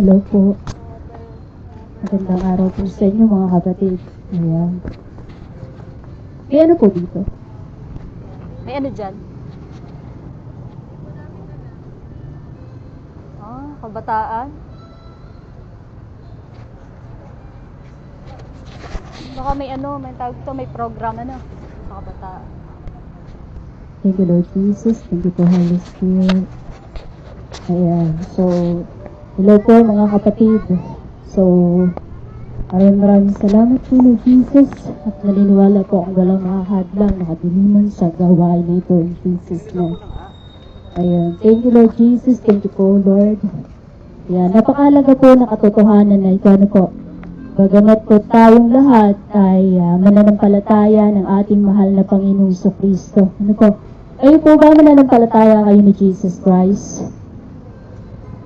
Hello po. Magandang araw po sa inyo mga kapatid. Ayan. May ano po dito? May ano dyan? Kabataan. Baka may may tawag ito, may program sa kabataan. Thank you, Lord Jesus. Thank you po, Holy Spirit. Ayan. So, hello po mga kapatid. So, maraming salamat po, Lord Jesus. At naniniwala po ang walang makakadlang, nakadiliman sa gawain na ito in Jesus' name. Ayan. Thank you, Lord Jesus. Thank you po, Lord. Ayan. Napakalaga po na katotohanan na ito. Bagamat po tayong lahat ay mananampalataya ng ating mahal na Panginoong Kristo. Kayo po ba mananampalataya kayo ni Jesus Christ?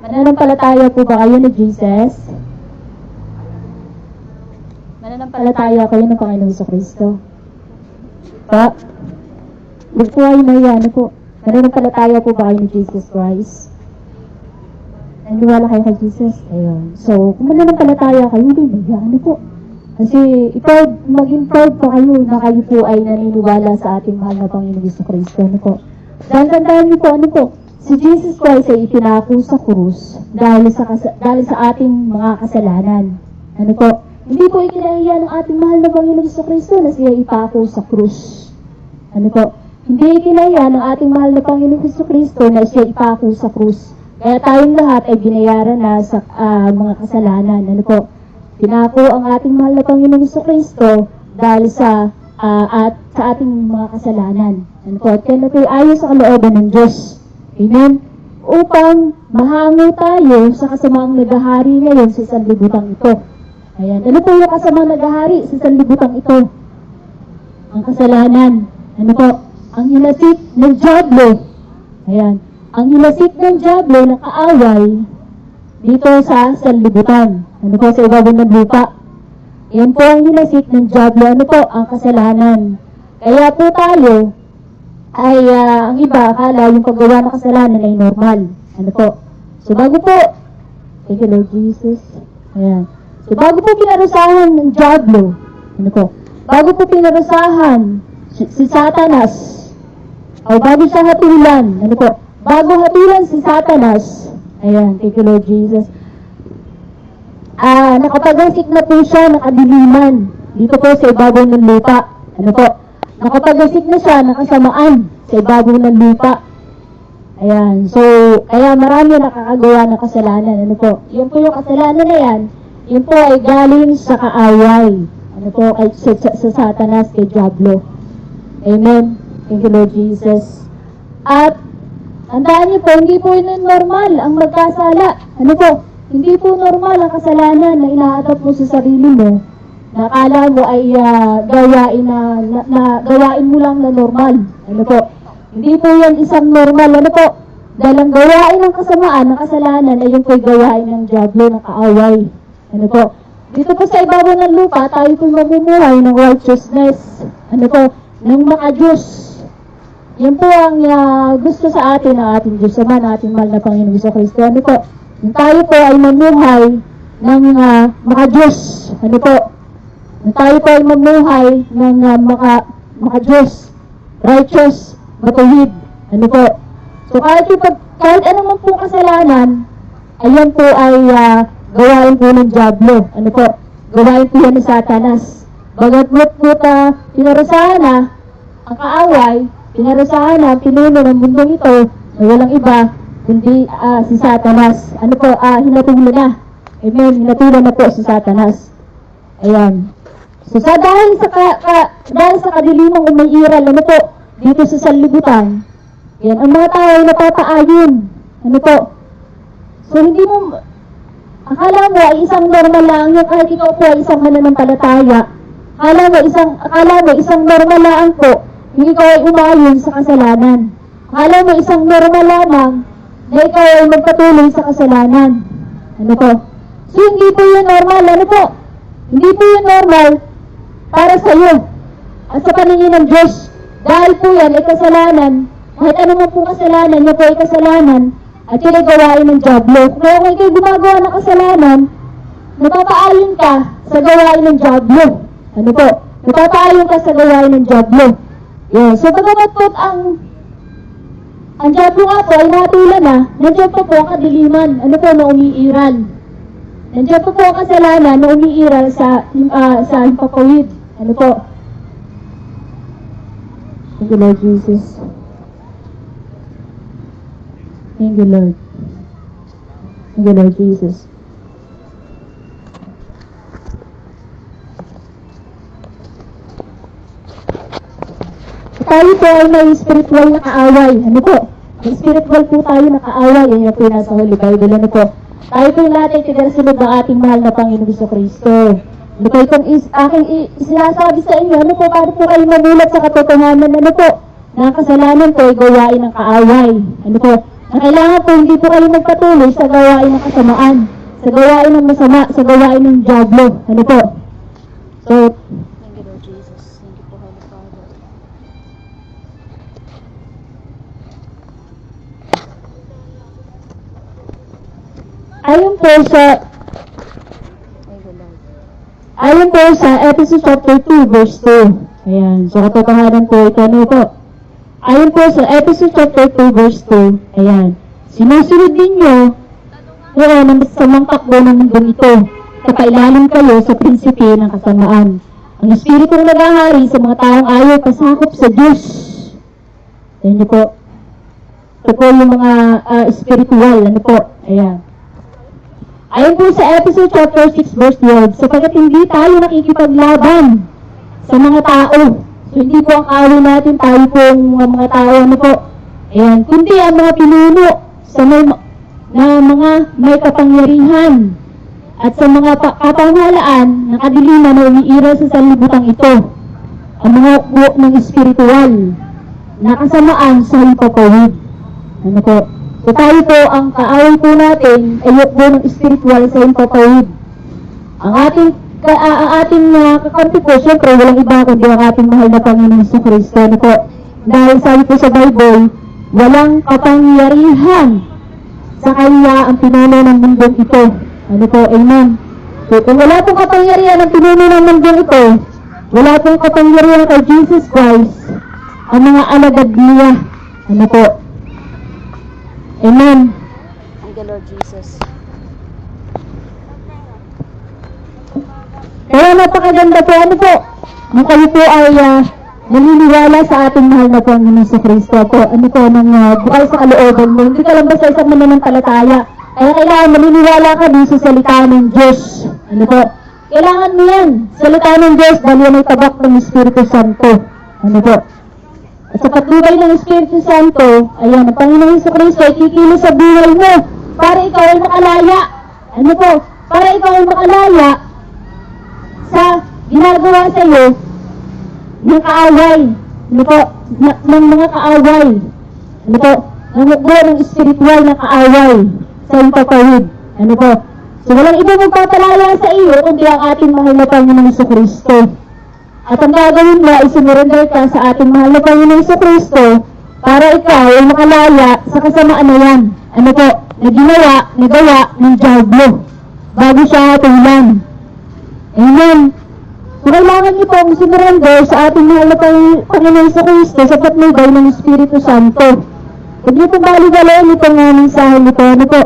Mananampalataya po ba kayo ni Jesus? Mananampalataya kayo ng Panginoong Kristo? Pa? Huwag po kayo mahiya. Mananampalataya po ba kayo ni Jesus Christ? Naniniwala kayo kay Jesus? Ayun. So, kung mananampalataya kayo, hindi mahiya. Kasi, maging proud pa kayo na kayo po ay naniniwala sa ating mahal na Panginoong Kristo. Dahil tandaan niyo po, si Jesus Christ ay ipinako sa krus dahil sa ating mga kasalanan. Hindi po ikinahiya ng ating mahal na Panginoong Kristo na siya ipako sa krus. Hindi ikinahiya ng ating mahal na Panginoong Kristo na siya ipako sa krus. Kaya tayong lahat ay binayaran na sa mga kasalanan. Pinako ang ating mahal na Panginoong Kristo dahil sa ating mga kasalanan. At kaya natin ayon sa kalooban ng Diyos. Amen? Upang mahango tayo sa kasamaang naghahari ngayon sa sanlibutan ito. Ayan. Ano po yung kasamaang naghahari sa sanlibutan ito? Ang kasalanan. Ang hilasik ng dyablo. Ayan. Ang hilasik ng dyablo na kaaway dito sa sanlibutan. Sa ibabaw ng lupa. Yan po ang hilasik ng dyablo. Ang kasalanan. Kaya po tayo ay ang iba akala yung paggawa ng kasalanan ay normal. So bago po, thank you Lord Jesus. Ayan. So bago po pinarusahan ng dyablo, bago po pinarusahan si Satanas, o bago siya hatulan, bago hatulan si Satanas, ayan, thank you Lord Jesus, nakapag-asik na po siya ng kadiliman dito po sa ibabaw ng lupa. Nakapag-asik na siya ng kasamaan sa ibabaw ng lupa. Ayan, so, kaya marami nakakagawa ng kasalanan. Yan po yung kasalanan na yan, yun po ay galing sa kaaway. Sa Satanas, kay Diablo. Amen. Thank you Lord Jesus. At, tandaan niyo po, hindi po yun normal ang magkasala. Hindi po normal ang kasalanan na inaatap mo sa sarili mo. Nakala mo ay gawain mo lang na normal. Hindi po yan isang normal. Dahil ang gawain ng kasamaan, ng kasalanan, ay yung po'y gawain ng Diablo, ng kaaway. Dito po sa ibabaw ng lupa, tayo po'y mamumuhay ng righteousness. Ng mga Diyos. Yan po ang gusto sa atin ng ating Diyos, sama ng ating mahal na Panginoong Kristo. Yung tayo po ay mamuhay ng mga Diyos. Yung tayo po ay mamuhay ng mga Diyos. Righteous, matuwid. So kahit anong po kasalanan, ayan po ay gawain po ng Diablo. Gawain po yan ni Satanas. Bagatmo't po pinarusahan na ang kaaway, pinarusahan na pinuno ng mundong ito na walang iba kundi si Satanas. Hinatulo na. Amen, hinatulo na po si Satanas. Ayan. So dahil sa kadilimang umiiral, dito sa sanlibutan, yan, ang mga tao ay napapaayon. So hindi mo, akala mo ay isang normal lang, yung kahit ikaw po ay isang mananampalataya, akala mo isang normal lang po, yung ikaw ay umayon sa kasalanan. Akala mo isang normal lamang, na ikaw ay magpatuloy sa kasalanan. So hindi po yun normal, hindi po yun normal para sa iyo at sa paningin ng Diyos. Dahil po yan ay kasalanan, kahit ano man po kasalanan, yan po ay kasalanan, at yun ay gawain ng dyablo. Kaya kung ikaw gumagawa ng kasalanan, napapaayon ka sa gawain ng dyablo. Ano po? Napapaayon ka sa gawain ng dyablo. Yes. So, bagamat po ang dyablo nga po ay natula na, nandiyan pa po ang kadiliman, ano po, na umiiral. Nandiyan pa po ang kasalanan na umiiral sa himpapawid. Ano po? Thank you, Lord Jesus. Thank you, Lord. Thank you, Lord Jesus. Tayo po ay may spiritual na kaaway. Ano po? May spiritual po tayo na kaaway. Yan po yung nasa Holy Bible. Ano po? Tayo po yung lahat ay tagasunod ng ating mahal na Panginoon Jesucristo. Ano po itong aking sinasabi sa inyo? Ano po? Para po kayo mamulat sa katotohanan? Ano po? Na ang kasalanan po ay gawain ng kaaway. Ano po? Na kailangan po hindi po kayo magpatuloy sa gawain ng kasamaan. Sa gawain ng masama. Sa gawain ng dyablo. Ano po? So, Thank you, Lord Jesus. Thank you po, Holy Father. ayon po sa Thank you, Lord. Ayon po sa Ephesians chapter 2 verse 2. Ayan. So, katotohanan po ito. Ano po? Ayon po sa Ephesians chapter 2 verse 2. Ayan. Sinusunod ninyo noon ang masamang takbo ng mundong ito. Kapailalim kayo sa prinsipe ng kasamaan. Ang Espiritong naghahari sa mga taong ayaw pasakop sa Diyos. Ayan niyo po. Ito po yung mga spiritual. Ano po? Ayan. Ayon po sa Ephesians chapter 6 verse 12, sapagkat hindi tayo nakikipaglaban sa mga tao. So, hindi po ang away natin, tayo po mga tao, ano po. Ayan, kundi ang mga pinuno sa mga may kapangyarihan at sa mga kapamahalaan na kadiliman na umiiral sa sanlibutan ito. Ang mga ukbo ng espiritual na kasamaan sa himpapawid. Ano po? So tayo po, ang kaaway po natin ay ukbo ng espiritual sa himpapawid. Ang ating kakampi po, syempre walang iba kundi ang ating mahal na Panginoon Jesucristo. Ano po? Dahil sabi po sa Bible, walang kapangyarihan sa kanya ang pinuno ng mundong ito. Ano po? Amen. So kung wala pong kapangyarihan ang pinuno ng mundong ito, wala pong kapangyarihan kay Jesus Christ, ang mga alagad niya. Ano po? Amen. Thank you, Lord Jesus. Kaya napakaganda po, ano po, nung kayo po ay naniniwala sa ating mahal na Panginoon sa Kristo po, ano po, ng bukal sa kalooban mo, hindi ka lang basta isang mananampalataya, kaya kailangan maniniwala ka din sa salita ng Diyos. Ano po, kailangan mo yan, salita ng Diyos, dahil yan ay tabak ng Espiritu Santo. Ano po, at sa patnubay ng Espiritu Santo, ayan, ang Panginoon sa Kristo ay kikilos sa buhay mo, para ikaw ay makalaya. Ano po, para ikaw ay makalaya sa ginagawa sa iyo ng kaaway. Ano po? Ng mga kaaway. Ano po? Ng ukbo ng espiritual na kaaway sa himpapawid. Ano po? So walang iba magpapalaya sa iyo kundi ang ating mahal na Panginoon Jesucristo. At ang gagawin mo ay sumurrender ka sa ating mahal na Panginoon Jesucristo para ikaw ay makalaya sa kasamaan na yan. Ano po? Nagawa ng dyablo bago siya tulan. Amen. So, kailangan niyo pong sumurrender sa ating mahal na Panginoon sa Kristo sa patnubay ng Espiritu Santo. Huwag niyo pong baliwalayan itong mensahe nito. Ano po?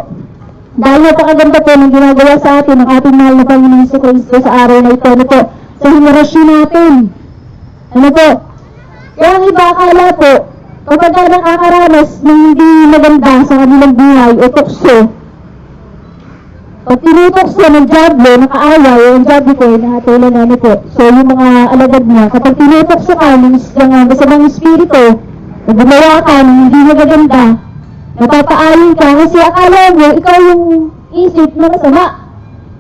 Dahil napakaganda po ng ginagawa sa atin ng ating mahal na Panginoon sa Kristo sa araw na ito. Ano po? Sa henerasyon natin. Ano po? Kaya ang iba akala po, kapag nakakaranas ng hindi maganda sa kanilang buhay o tukso, pag tinutokso ng dyablo, nakaaway, ang dyablo ko ay nahatulan na po. So, yung mga alagad niya, kapag tinutokso ka ng masamang espiritu, o gumawa ka ng hindi magaganda, napapaayon ka kasi akala mo, ikaw yung isip na masama.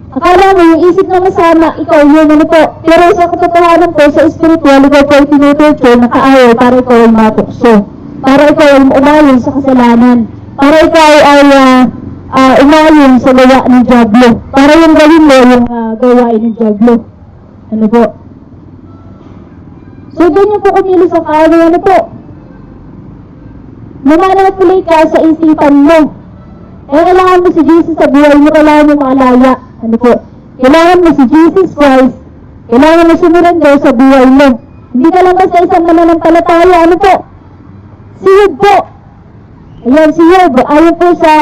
Akala mo, yung isip na masama, ikaw yun, ano po. Pero sa katotohanan po, sa espiritual, ikaw po ay tinutokso, nakaaway, para ikaw ay matokso. Para ikaw ay umayon sa kasalanan. Para ikaw ay umayon sa gawa ng dyablo. Para yung gawin mo yung gawain ng dyablo. Ano po? So, ganyan po kumilos ang kaaway. Ano po? Namanatili ka sa isipan mo. Kaya kailangan mo si Jesus sa buhay mo, kailangan mo maalala. Ano po? Kailangan mo si Jesus Christ. Kailangan mo sumurrender sa buhay mo. Hindi ka lang basta isang mananampalataya. Ano po? Si Job po. Ayan, si Job. Ayon po sa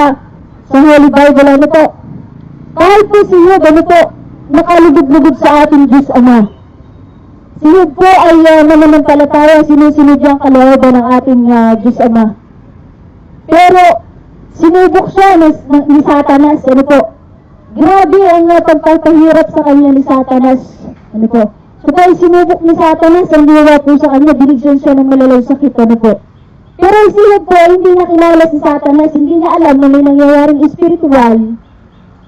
Holy Bible. Ano po? Kahit po si Job, ano po? Nakalugod-lugod sa ating Diyos Ama. Si Job po ay mananampalataya. Sinusunod niya ang kalooban ng ating Diyos Ama. Pero, sinubok siya ni Satanas. Ano po? Grabe ang pagpapahirap sa kanya ni Satanas. Ano po? So tayo sinubok ni Satanas, ang ginawa po sa kanya, binigyan siya ng malalang sakit. Ano po? Pero si Job po, hindi nakilala si Satanas, hindi niya alam na may nangyayaring espiritual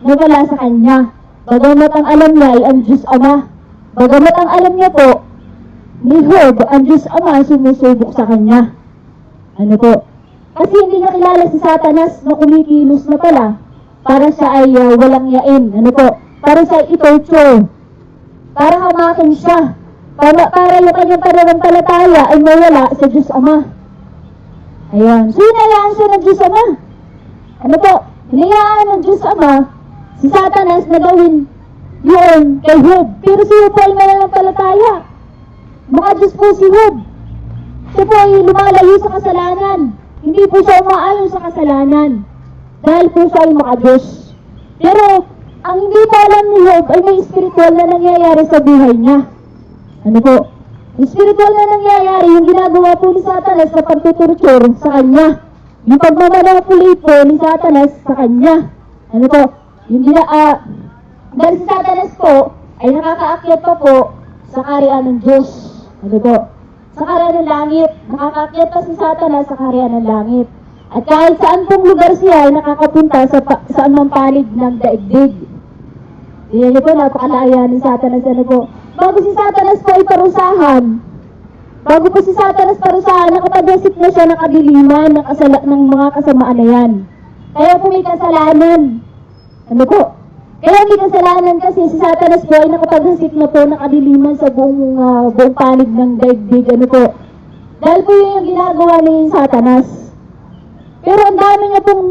na wala sa kanya. Bagamat ang alam niya ay ang Diyos Ama. Bagamat ang alam niya po, ni Job, ang Diyos Ama sumusubok sa kanya. Ano po? Kasi hindi niya kilala si Satanas na kumikilos na pala para siya ay walang yain. Ano po? Para siya i-torture. Para hamakin siya. Para yung kanyang pananampalataya ay mawala sa Diyos Ama. Ayan. So, hinayaan siya ng Diyos Ama. Ano po? Hinayaan ng Diyos Ama si Satanas na gawin yun kay Job. Pero si Job ay mananampalataya. Mga Diyos po si Job. Siya po ay lumalayo sa kasalanan. Hindi po siya umaayon sa kasalanan. Dahil po siya ay makadiyos. Pero, ang hindi pa alam ni Job ay may spiritual na nangyayari sa buhay niya. Ano po? Spiritual na nangyayari, yung ginagawa po ni Satanas sa pagtuturture sa kanya. Yung pagmamanipulate po ni Satanas sa kanya. Ano po? Yung dahil si Satanas po ay nakakaakyat pa po sa kaharian ng Diyos. Ano po? Sa kaharian ng langit. Nakakaakyat pa si Satanas sa kaharian ng langit. At kahit saan pong lugar siya ay nakakapunta sa anumang panig ng daigdig. Yan niyo po, napakalaya ni Satanas. Ano po? Bago si Satanas po ay parusahan, bago po si Satanas parusahan, nakapag-isip na siya ng kadiliman ng mga kasamaan na yan. Kaya po may kasalanan. Ano po? Kaya may kasalanan kasi si Satanas po ay nakapag-isip na po ng kadiliman sa buong panig ng daigdig. Ano po? Dahil po yun yung ginagawa ni Satanas. Pero ang dami niya pong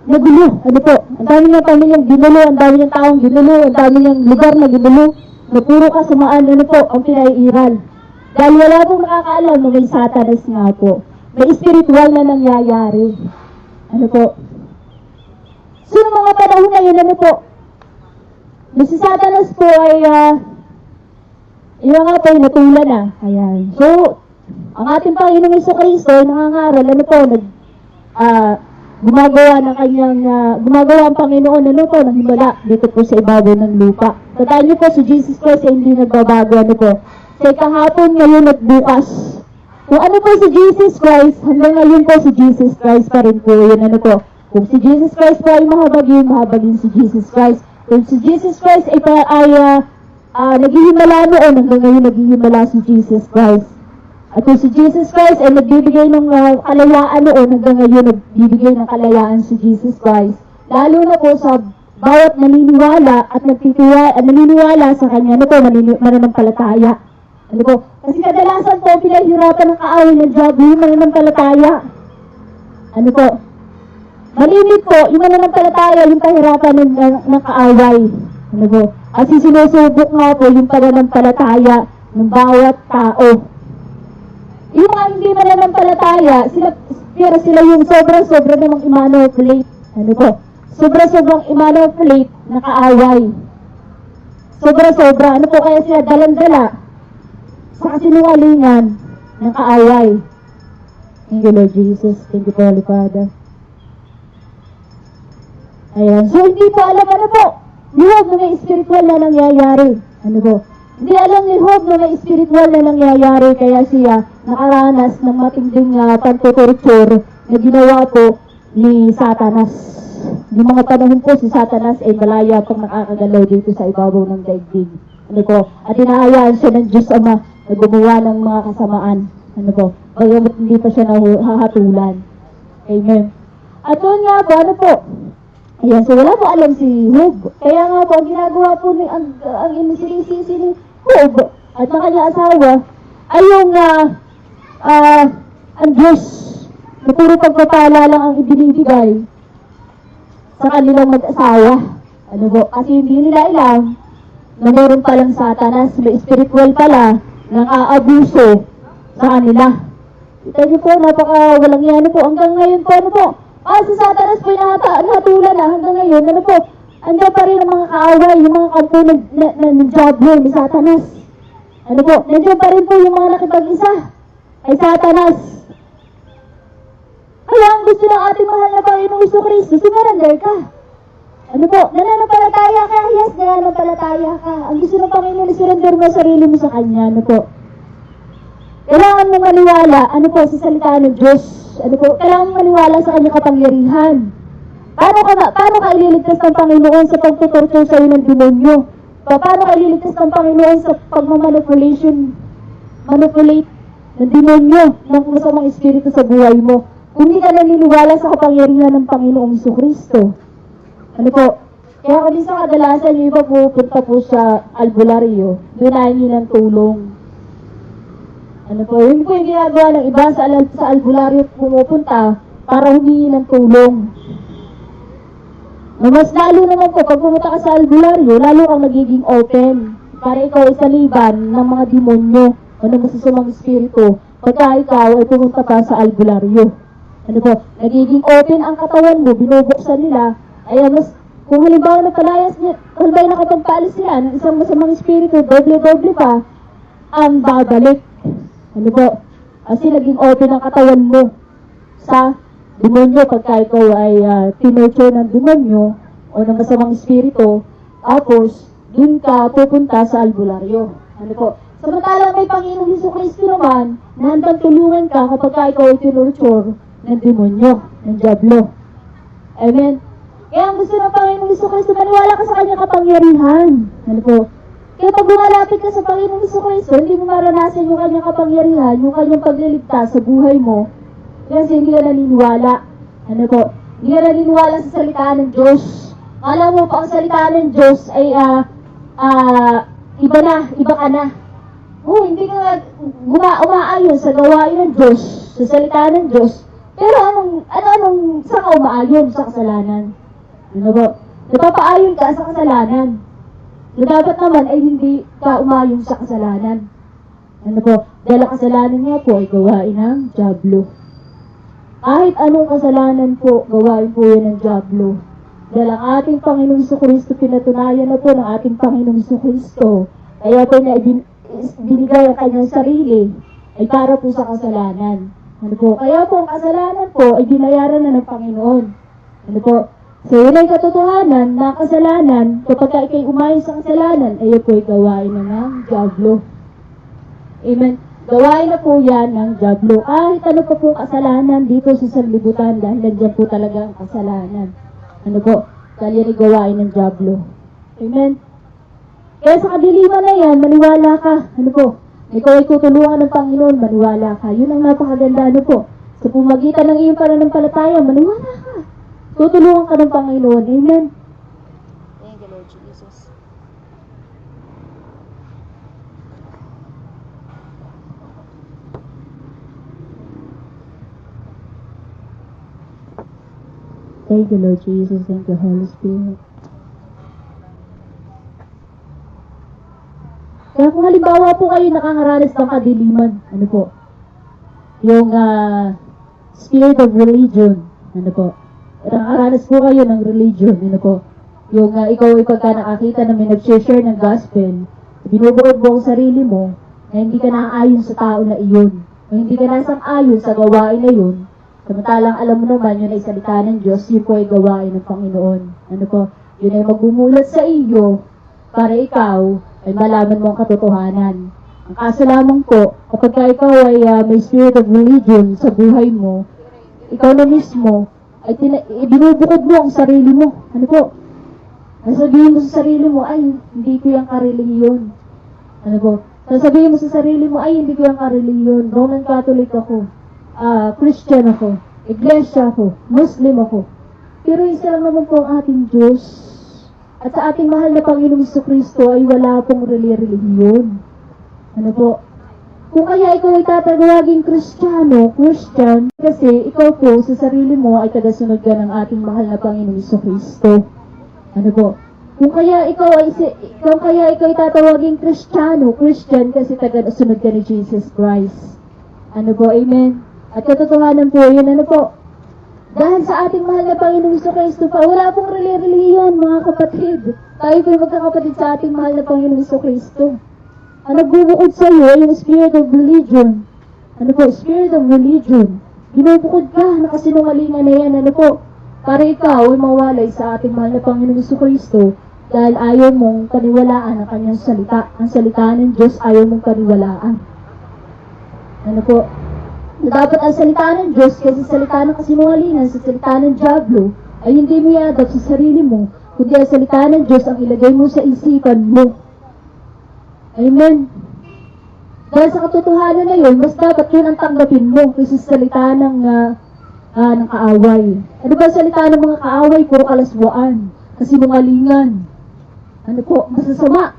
nagulo. Ano po? Ang dami niyang pamilyang ginulo, ang dami niyang taong ginulo, ang dami niyang lugar na ginulo, na puro kasamaan, ano po, ang pinaiiral. Dahil wala pong nakakaalam na may Satanas nga po. May spiritual na nangyayari. Ano po? So, noong mga panahon na yun, ano po? Na si Satanas po ay, yung nga po, natulan na. Ayan. So, ang ating Panginoong Jesucristo ay nangangaral, ano po, gumagawa ang Panginoon ano po, ng himala dito po sa ibabaw ng lupa. Tandaan niyo po, si Jesus Christ ay hindi nagbabago, ano po. Sa kahapon, ngayon at bukas. Kung ano po si Jesus Christ, hanggang ngayon po si Jesus Christ pa rin po yun, ano po. Kung si Jesus Christ po ay mahabagin si Jesus Christ. Kung si Jesus Christ ay naghihimala noon, hanggang ngayon naghihimala si Jesus Christ. At kung si Jesus Christ ay nagbibigay ng kalayaan noon, hanggang ngayon nagbibigay ng kalayaan si Jesus Christ. Lalo na po sa bawat naniniwala at naniniwala sa kanya, ano po, mananampalataya. Ano po? Kasi kadalasan po, pinahirapan ng kaaway ng diablo yung mananampalataya. Ano po? Malimit po, yung mananampalataya, yung pahirapan ng kaaway. Ano po? Kasi sinusubok nga po yung pananampalataya ng bawat tao. Yung mga hindi mananampalataya, sila yung sobra-sobra namang i-manipulate. Ano po? Sobra-sobrang i-manipulate na kaaway. Sobra-sobra. Ano po kaya sila dalandala sa kasinungalingan ng kaaway. Thank you, Lord Jesus. Thank you, Holy Father. Ayan. So, hindi pa alam ano po. Yung mga spiritual na nangyayari. Ano po? Hindi alam ni Job na may spiritual na nangyayari kaya siya nakaranas ng matinding pagtutorture na ginawa po ni Satanas. Yung mga panahon po si Satanas ay malaya pang nakakagalaw dito sa ibabaw ng daigdig. Ano po? At hinahayaan siya ng Diyos Ama na gumawa ng mga kasamaan. Ano po? Bagamat hindi pa siya nahahatulan. Amen. At yun nga po, ano po? Ayan, so wala po alam si Job. Kaya nga po, ang ginagawa po ni ang sinisisi ni Job at ng kanyang asawa ay yung ang Diyos na puro pagpapala lang ang ibinibigay. sa kanilang mag-asawa. Ano po? Kasi hindi nila alam na meron palang Satanas, may spiritual pala, nang aabuso sa kanila. Kita niyo po, napaka walang yan po. Hanggang ngayon po, ano po? Si Satanas po nahatulan na hanggang ngayon, ano po? Andiyan pa rin ang mga kaaway, yung mga kampo ng Diablo ni Satanas. Ano po? Nandiyan pa rin po yung mga nakipag-isa ay Satanas. Kaya ang gusto ng ating mahal na Panginoong Jesucristo, sumarander ka. Ano po? Nananampalataya ka. Yes, nananampalataya ka. Ang gusto ng Panginoon, surrender mo sarili mo sa Kanya. Ano po? Kailangan mo maniwala, ano po, sa salita ng Diyos. Ano po? Kailangan mo maniwala sa Kanyang kapangyarihan. Paano ka ililigtas ng Panginoon sa pagtutorture sa iyo ng demonyo? Paano ka ililigtas ng Panginoon sa manipulate ng demonyo ng masamang espiritu sa buhay mo? Kung hindi ka naniniwala sa kapangyarihan ng Panginoong Jesucristo. Ano po? Kaya kung sa kadalasan yung iba pupunta po sa albularyo, dinahingi ng tulong. Ano po? Yun po yung ginagawa ng iba sa albularyo pumupunta para humingi ng tulong. Mas lalo naman po, pag pumunta ka sa albularyo, lalo kang nagiging open para ikaw ay saliban ng mga demonyo o ng masasamang espiritu pagka ikaw ay pumunta pa sa albularyo. Ano po, nagiging open ang katawan mo, binubuksan nila, ay mas, kung halimbawa halimbawa nakapagpaalis sila ng isang masamang espiritu, doble-doble pa, ang babalik. Ano po, kasi naging open ang katawan mo sa demonyo pagka ikaw ay tinurture ng demonyo o ng masamang espiritu, tapos dun ka pupunta sa albularyo. Ano po? Samantalang may Panginoong Jesucristo naman na handang tulungan ka kapag ikaw ay tinurture ng demonyo, ng Diablo. Amen? Kaya ang gusto ng Panginoong Jesucristo, maniwala ka sa Kanyang kapangyarihan. Ano po? Kaya pag lumalapit ka sa Panginoong Jesucristo, hindi mo maranasan yung Kanyang kapangyarihan, yung Kanyang pagliligtas sa buhay mo, kasi hindi ka naniniwala. Ano po? Hindi ka naniniwala sa salita ng Diyos. Alam mo pa, ang salita ng Diyos ay iba ka na. Hindi ka umaayon sa gawain ng Diyos, sa salita ng Diyos. Pero anong saan ka umaayon sa kasalanan? Ano po? Napapaayon ka sa kasalanan. Na dapat naman ay hindi ka umayon sa kasalanan. Ano po? Dahil ang kasalanan niya po ay gawain ng Diablo. Kahit anong kasalanan po, gawain po yan ng Diablo. Dahil ang ating Panginoong Jesucristo, pinatunayan na po ng ating Panginoong Jesucristo. Kaya po niya binigay ang kanyang sarili ay para po sa kasalanan. Ano po? Kaya po ang kasalanan po ay binayaran na ng Panginoon. Ano po? So yun ay katotohanan na kasalanan, kapag ikay umayon sa kasalanan, ay po ay gawain na ng Diablo. Amen. Gawain na po yan ng Diablo. Kahit ano pa po kasalanan dito sa sanlibutan, dahil nandiyan po talaga ang kasalanan. Ano po? Dahil yan ay gawain ng Diablo. Amen. Kaya sa kadiliman na yan, maniwala ka. Ano po? Ikaw ay tutulungan ng Panginoon, maniwala ka. Yun ang napakaganda. Ano po? Sa pumagitan ng iyong pananampalataya, maniwala ka. Tutulungan ka ng Panginoon. Amen. Thank you, Lord Jesus. Thank you, Lord Jesus. Thank you, Holy Spirit. Kaya kung halimbawa po kayo nakangaranas ng kadiliman, ano po? Yung spirit of religion, ano po? Nakangaranas po kayo ng religion, ano po? Yung ikaw ay pagka nakakita na may nag-share ng gospel, binubukod mo ang sarili mo, na hindi ka naaayon sa tao na iyon, o hindi ka nasang-ayon sa gawain na yun, samantalang alam mo naman, yun ay salita ng Diyos, yun po ay gawain ng Panginoon. Ano po? Yun ay magbumulat sa iyo para ikaw ay malaman mo ang katotohanan. Ang kaso lamang po, kapag ikaw ay may spirit of religion sa buhay mo, ikaw na mismo, ay binubukod mo ang sarili mo. Ano po? Sasabihin mo sa sarili mo, ay, hindi ko yung kareliyon. Ano po? Sasabihin mo sa sarili mo, ay, hindi ko yung kareliyon. Roman Catholic ako. Christian ako, Iglesia ako, Muslim ako. Pero isa lang naman po ang ating Diyos. At sa ating mahal na Panginoong Jesucristo ay wala pong relihiyon. Ano po? Kung kaya ikaw ay tatawaging Christian, kasi ikaw po sa sarili mo ay tagasunod ka ng ating mahal na Panginoong Kristo. Ano po? Kung kaya ikaw ay tatawaging Christian kasi tagasunod ka ni Jesus Christ. Ano po? Amen. At katotohanan po yun, ano po? Dahil sa ating mahal na Panginoong Kristo pa, wala pong relihiyon, mga kapatid. Tayo po magkakapatid sa ating mahal na Panginoong Kristo. Ang nagbubukod sa iyo ay yung spirit of religion. Ano po? Spirit of religion. Binubukod ka na kasinungalingan na yan. Ano po? Para ikaw ay mawalay sa ating mahal na Panginoong Kristo dahil ayaw mong paniwalaan ang kanyang salita. Ang salita ng Diyos ayaw mong paniwalaan. Ano po? Na dapat ang salita ng Diyos kasi salita ng kasinungalingan sa salita ng Diablo ay hindi mo iadap sa sarili mo, kundi ang salita ng Diyos ang ilagay mo sa isipan mo. Amen. Dahil sa katotohanan na yun, mas dapat yun ang tanggapin mo kasi salita ng kaaway. Ano ba salita ng mga kaaway? Puro kalaswaan, kasinungalingan. Ano po? Masasama.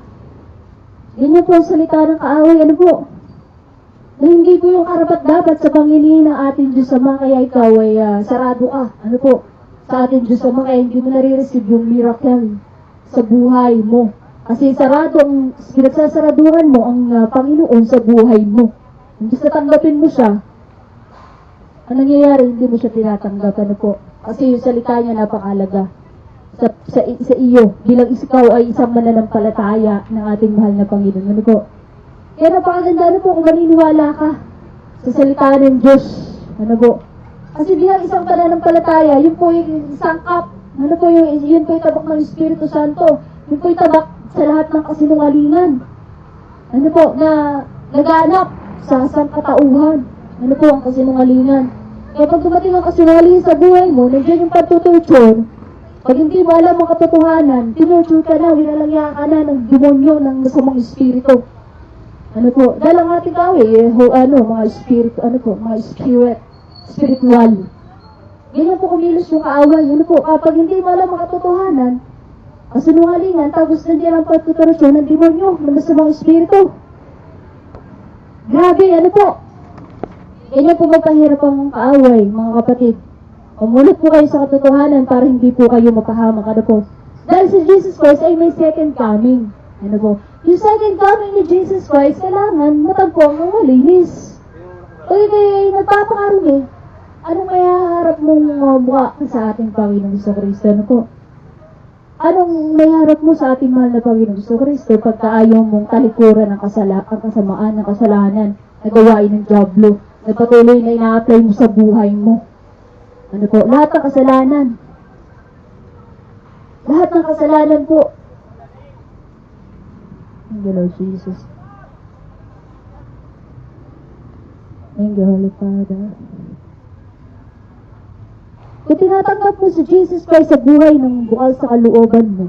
Ganyan po ang salita ng kaaway. Ano po? Na hindi po yung karapat-dapat sa pangilihin ng ating Diyos Ama, kaya ikaw ay sarado ka. Ano po? Sa ating Diyos Ama, kaya hindi mo nare-receive yung miracle sa buhay mo. Kasi pinagsasaraduhan mo ang Panginoon sa buhay mo. Hindi sa tanggapin mo siya, ang nangyayari, hindi mo siya tinatanggap. Ano po? Kasi yung salita niya napakalaga sa iyo, bilang ikaw ay isang mananampalataya ng ating mahal na Panginoon. Ano po? Kaya napakaganda na po kung maniniwala ka sa salita ng Diyos. Ano po? Kasi bilang isang pananampalataya, yun po yung sangkap. Ano po yun po yung tabak ng Espiritu Santo. Yun po yung tabak sa lahat ng kasinungalingan. Ano po? Na naganap sa sangkatauhan. Ano po ang kasinungalingan? Kaya pag dumating ang kasinungalingan sa buhay mo, nandiyan yung pagtuturture. Pag hindi mo alam ang katotohanan, tinurture ka na, winalangya ka na ng demonyo, ng masamang espiritu. Ano po? Dahil ang ating kawin, mga espiritu, mga spiritual. Ganyan po kumilos yung kaaway. Ano po? Kapag hindi mo alam ang katotohanan, kasinungalingan, tapos nandiyan ang pagtuturasyon ng demonyo, ng masamang espiritu. Grabe, ano po? Ganyan po magpahirap ang kaaway, mga kapatid. Umunot po kayo sa katotohanan para hindi po kayo mapahamak. Ano po? Dahil si Jesus Christ ay may second coming. Ano po? Yung second coming ni Jesus Christ, kailangan matagpuan ng malinis. Okay, nagpapakarumi. Anong may harap mong mukha sa ating Panginoong Kristo? Ano po? Anong may harap mo sa ating mahal na Panginoong Kristo pagka ayaw mong talikuran ang kasamaan, ng kasalanan, na gawain ng Diablo, na patuloy na ina-apply mo sa buhay mo? Ano po? Lahat ng kasalanan. Lahat ng kasalanan po. Thank you, Lord Jesus. Thank you, Holy Father. Kung tinatanggap mo si Jesus Christ sa buhay ng bukal sa kalooban mo,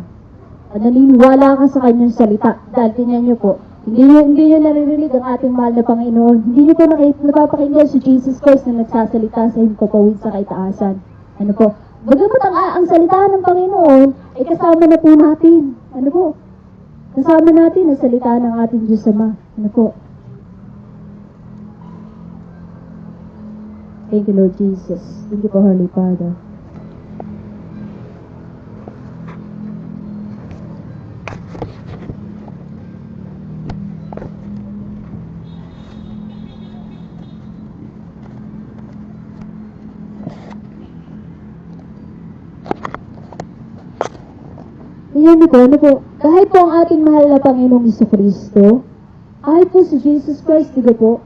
at naniniwala ka sa kanyang salita, dahil tingnan niyo po, hindi niyo naririnig ang ating mahal na Panginoon. Hindi niyo po napapakinggan si Jesus Christ na nagsasalita sa himpapawid sa kaitaasan. Ano po? Bagamat ang salita ng Panginoon ay kasama na po natin. Ano po? Kasama natin ang salita ng ating Diyos Ama. Ano po? Thank you, Lord Jesus. Thank you po, Holy Father. Ayan po, ano po? Kahit po ang ating mahal na Panginoong Kristo, kahit po si Jesus Christ, diba po?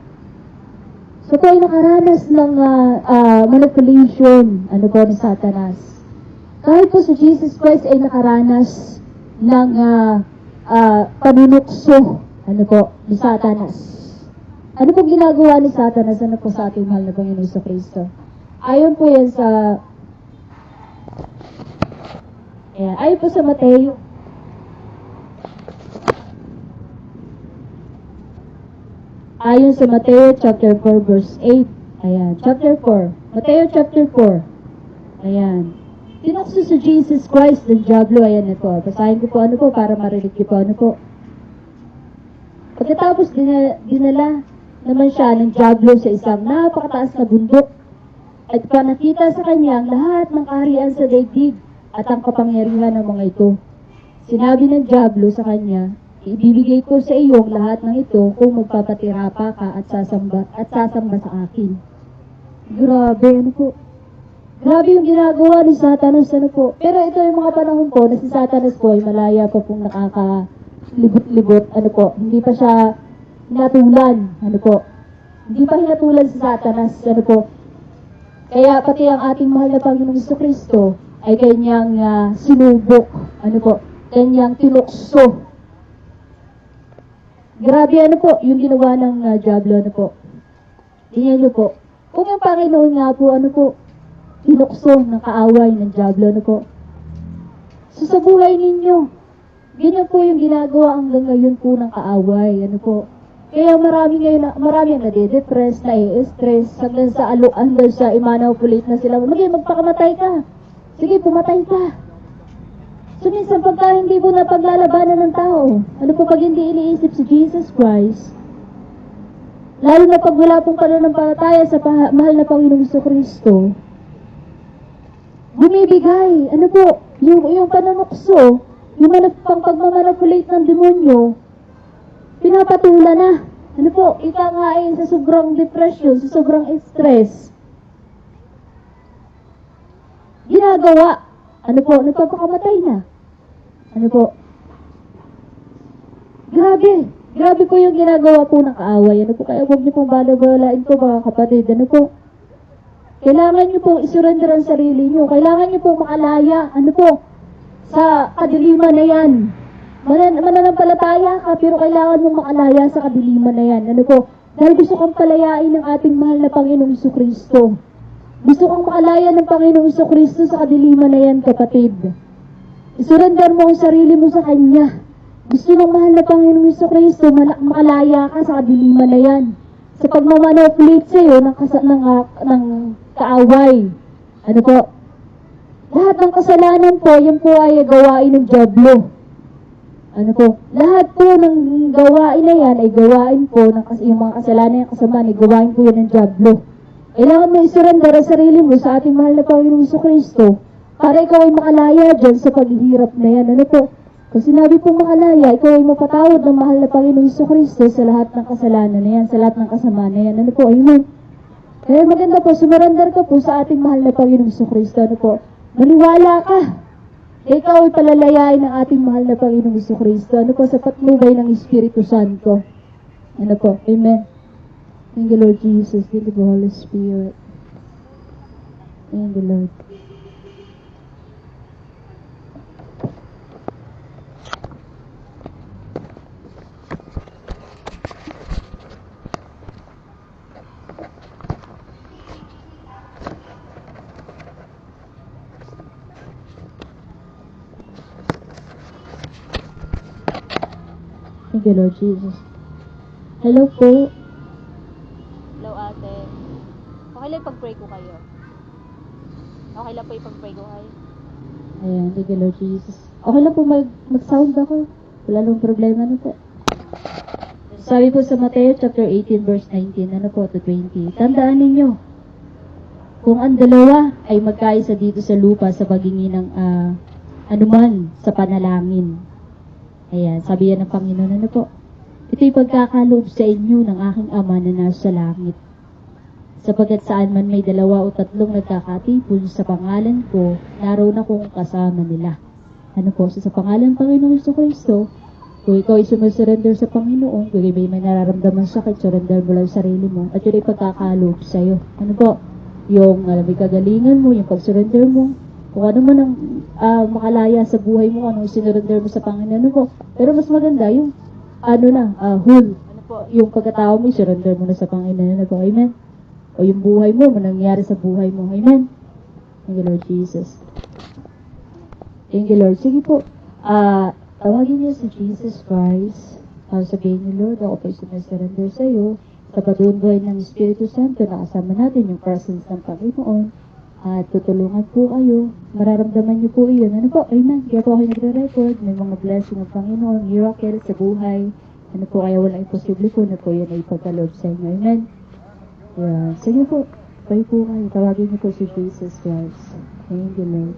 So po ay nakaranas ng manipulation, ano po, ni Satanas. Kahit po si Jesus Christ ay nakaranas ng panunukso, ano po, ni Satanas. Ano po ginagawa ni Satanas, ano po sa ating mahal na Panginoong Kristo? Ayon po yan sa ayon po sa Mateo. Ayon sa Mateo chapter 4 verse 8. Ayan, chapter 4. Mateo chapter 4. Ayan. Tinukso si Jesus Christ ng Diablo. Ayan na po. Basahin ko po ano po para marinig ko po ano po. Pagkatapos dinala naman siya ng dyablo sa isang napakataas na bundok at panakita sa kanya ang lahat ng kaharian sa daigdig at ang kapangyarihan ng mga ito. Sinabi ng dyablo sa kanya, ibibigay ko sa iyo lahat ng ito kung magpapatirapa ka at sasamba sa akin. Grabe, ano po? Grabe yung ginagawa ni Satanas, ano po? Pero ito yung mga panahon po na si Satanas po ay malaya pa pong nakakalibot-libot, ano po? Hindi pa siya hinatulan, ano po? Hindi pa hinatulan si Satanas, ano po? Kaya pati ang ating mahal na Panginoong Jesucristo ay kanyang sinubok, ano po? Kanyang tinukso. Grabe, ano po? Yung ginawa ng dyablo, ano po? Tingnan niyo po. Kung yung Panginoon nga po, ano po? Tinukso ng kaaway ng dyablo, ano po? So sa buhay ninyo, ganyan po yung ginagawa hanggang ngayon po ng kaaway, ano po? Kaya marami ang nade-depress, na-stress, hanggang sa i-manipulate na sila. Magpakamatay ka. Sige, pumatay ka. So minsan pagka hindi mo na paglalabanan ng tao, ano po pag hindi iniisip si Jesus Christ, lalo na pag wala pong pananampalataya sa mahal na Panginoong Jesucristo, bumibigay, ano po, yung pananukso, yung pagmamanipulate ng demonyo, pinapatula na. Ano po, ika nga ay sa sobrang depression, sa sobrang stress. Ginagawa, ano po, nagpapakamatay na. Ano po? Grabe po yung ginagawa po ng kaaway. Ano po, kaya huwag niyo pong balabalain ko mga kapatid. Ano po? Kailangan niyo pong isurrender ang sarili niyo. Kailangan niyo pong makalaya. Ano po? Sa kadiliman na yan. Mananampalataya ka, pero kailangan mong makalaya sa kadiliman na yan. Ano po? Dahil gusto kang palayain ng ating mahal na Panginoong Jesucristo. Gusto kang makalaya ng Panginoong Jesucristo sa kadiliman na yan, kapatid. Isurrender mo ang sarili mo sa Kanya. Gusto ng mahal na Panginoong Jesucristo, makalaya ka sa kadiliman na yan. Sa pagmamanipulate sa'yo ng kaaway. Ano po? Lahat ng kasalanan po, yan po ay gawain ng dyablo. Ano po? Lahat po ng gawain na yan ay gawain po yung mga kasalanan yung kasamaan ay gawain po yan ng dyablo. Kailangan mo isurrender ang sarili mo sa ating mahal na Panginoong Jesucristo para ikaw ay makalaya dyan sa paghihirap na yan. Ano po? Kung sinabi pong makalaya, ikaw ay mapatawad ng mahal na Panginoong Jesucristo sa lahat ng kasalanan na yan, sa lahat ng kasamaan na yan. Ano po? Amen. Kaya maganda po, sumurrender ka po sa ating mahal na Panginoong Jesucristo. Ano po? Maniwala ka. Ikaw ay palalayain ng ating mahal na Panginoong Jesucristo. Ano po? Sa patnubay ng Espiritu Santo. Ano po? Amen. Thank you, Lord Jesus. Thank you, Holy Spirit. Thank you, Lord. Thank you, Lord Jesus. Hello po. Hello, ate. Okay lang pag-pray ko kayo. Okay lang po ipag-pray ko kayo. Ayan, thank you, Lord Jesus. Okay lang po mag-sound ako. Wala nang problema na po. Sabi po sa Mateo chapter 18 verse 19, ano po to 20. Tandaan ninyo, kung ang dalawa ay magkaisa dito sa lupa sa paghingi ng anuman sa panalangin. Ayan, sabi yan ng Panginoon, ano po? Ito'y pagkakaloob sa inyo ng aking Ama na nasa langit. Sapagkat saan man may 2 o 3 nagkakatipon sa pangalan ko, naroon akong kasama nila. Ano po? Sa pangalan ng Panginoong Jesucristo, kung ikaw ay sumusurrender sa Panginoon, kung may nararamdaman sakit, surrender mo lang sarili mo, at yun ay pagkakaloob sa'yo. Ano po? Yung may kagalingan mo, yung pag-surrender mo, kung ano man ang makalaya sa buhay mo, anong sinurrender mo sa Panginoon, ano po? Pero mas maganda yung, whole. Ano po? Yung pagkatao mo, surrender mo na sa Panginoon, ano po? Amen? O yung buhay mo, nangyari sa buhay mo. Amen? Thank you, Lord Jesus. Thank you, Lord. Sige po, tawagin niyo si Jesus Christ. Sabihin niyo, Lord, ako po'y sumusurrender sa iyo. Sa patunay ng Espiritu Santo, nakasama natin yung presence ng Panginoon. At tutulungan po kayo. Mararamdaman niyo po iyon. Ano po? Amen. Kaya po ako nagre-record. May mga blessing ng Panginoon, miracle sa buhay Ano po, kaya walang imposible po na po yan ay ipagkaloob sa inyo. Amen. Yeah. Sige po, pray po kayo. Tawagin niyo po si Jesus Christ. Thank you, Lord.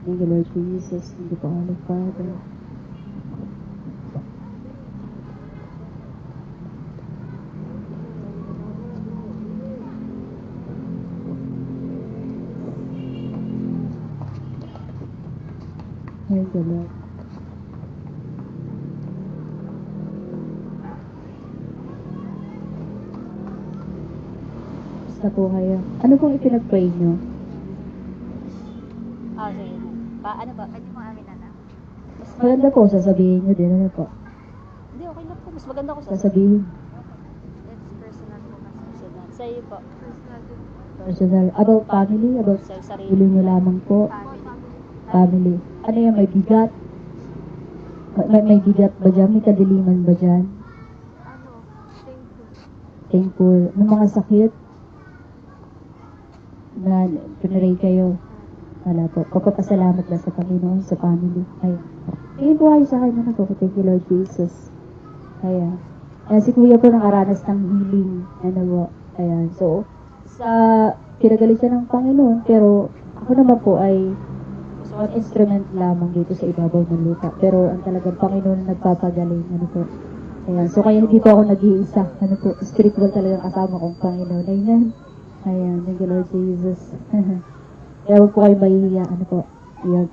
Thank you, Lord Jesus. Thank you po, Holy Father. Thank you, Lord. Basta po kayo. Ano pong ipinag-pray nyo? Sige na. Ano ba? Pwede mo amin na. Mas Maganda po, sasabihin nyo din. Ano po? Hindi, okay lang po. Mas maganda ko sa Sasabihin. It's personal po kasi. Personal. Sa iyo po. Personal din. Personal. About family? About Sa sarili. sarili nyo lamang po? Family. Ano yan? May bigat? May bigat ba dyan? May kadiliman ba dyan? Thankful. May mga sakit? Na pinaray kayo? Wala po. Pagpapasalamat lang sa Panginoon, sa family. Ayan. Tingin po kayo sa akin. Ano po? Thank you, Lord Jesus. Ayan. Ayan, si Kuya po nakaranas ng healing. Ano po? Ayan. So, pinagalit siya ng Panginoon, pero ako naman po ay one instrument lamang dito sa ibabaw ng lupa. Pero ang talagang Panginoon ang nagpapagaling. Ano po? Ayan. So, kaya hindi po ako nag-iisa. Ano po? Spiritual talagang kasama kong Panginoon. Amen. Ayan. Thank you, Lord Jesus. Kaya huwag po kayo mahihiya. Ano po? Ayan.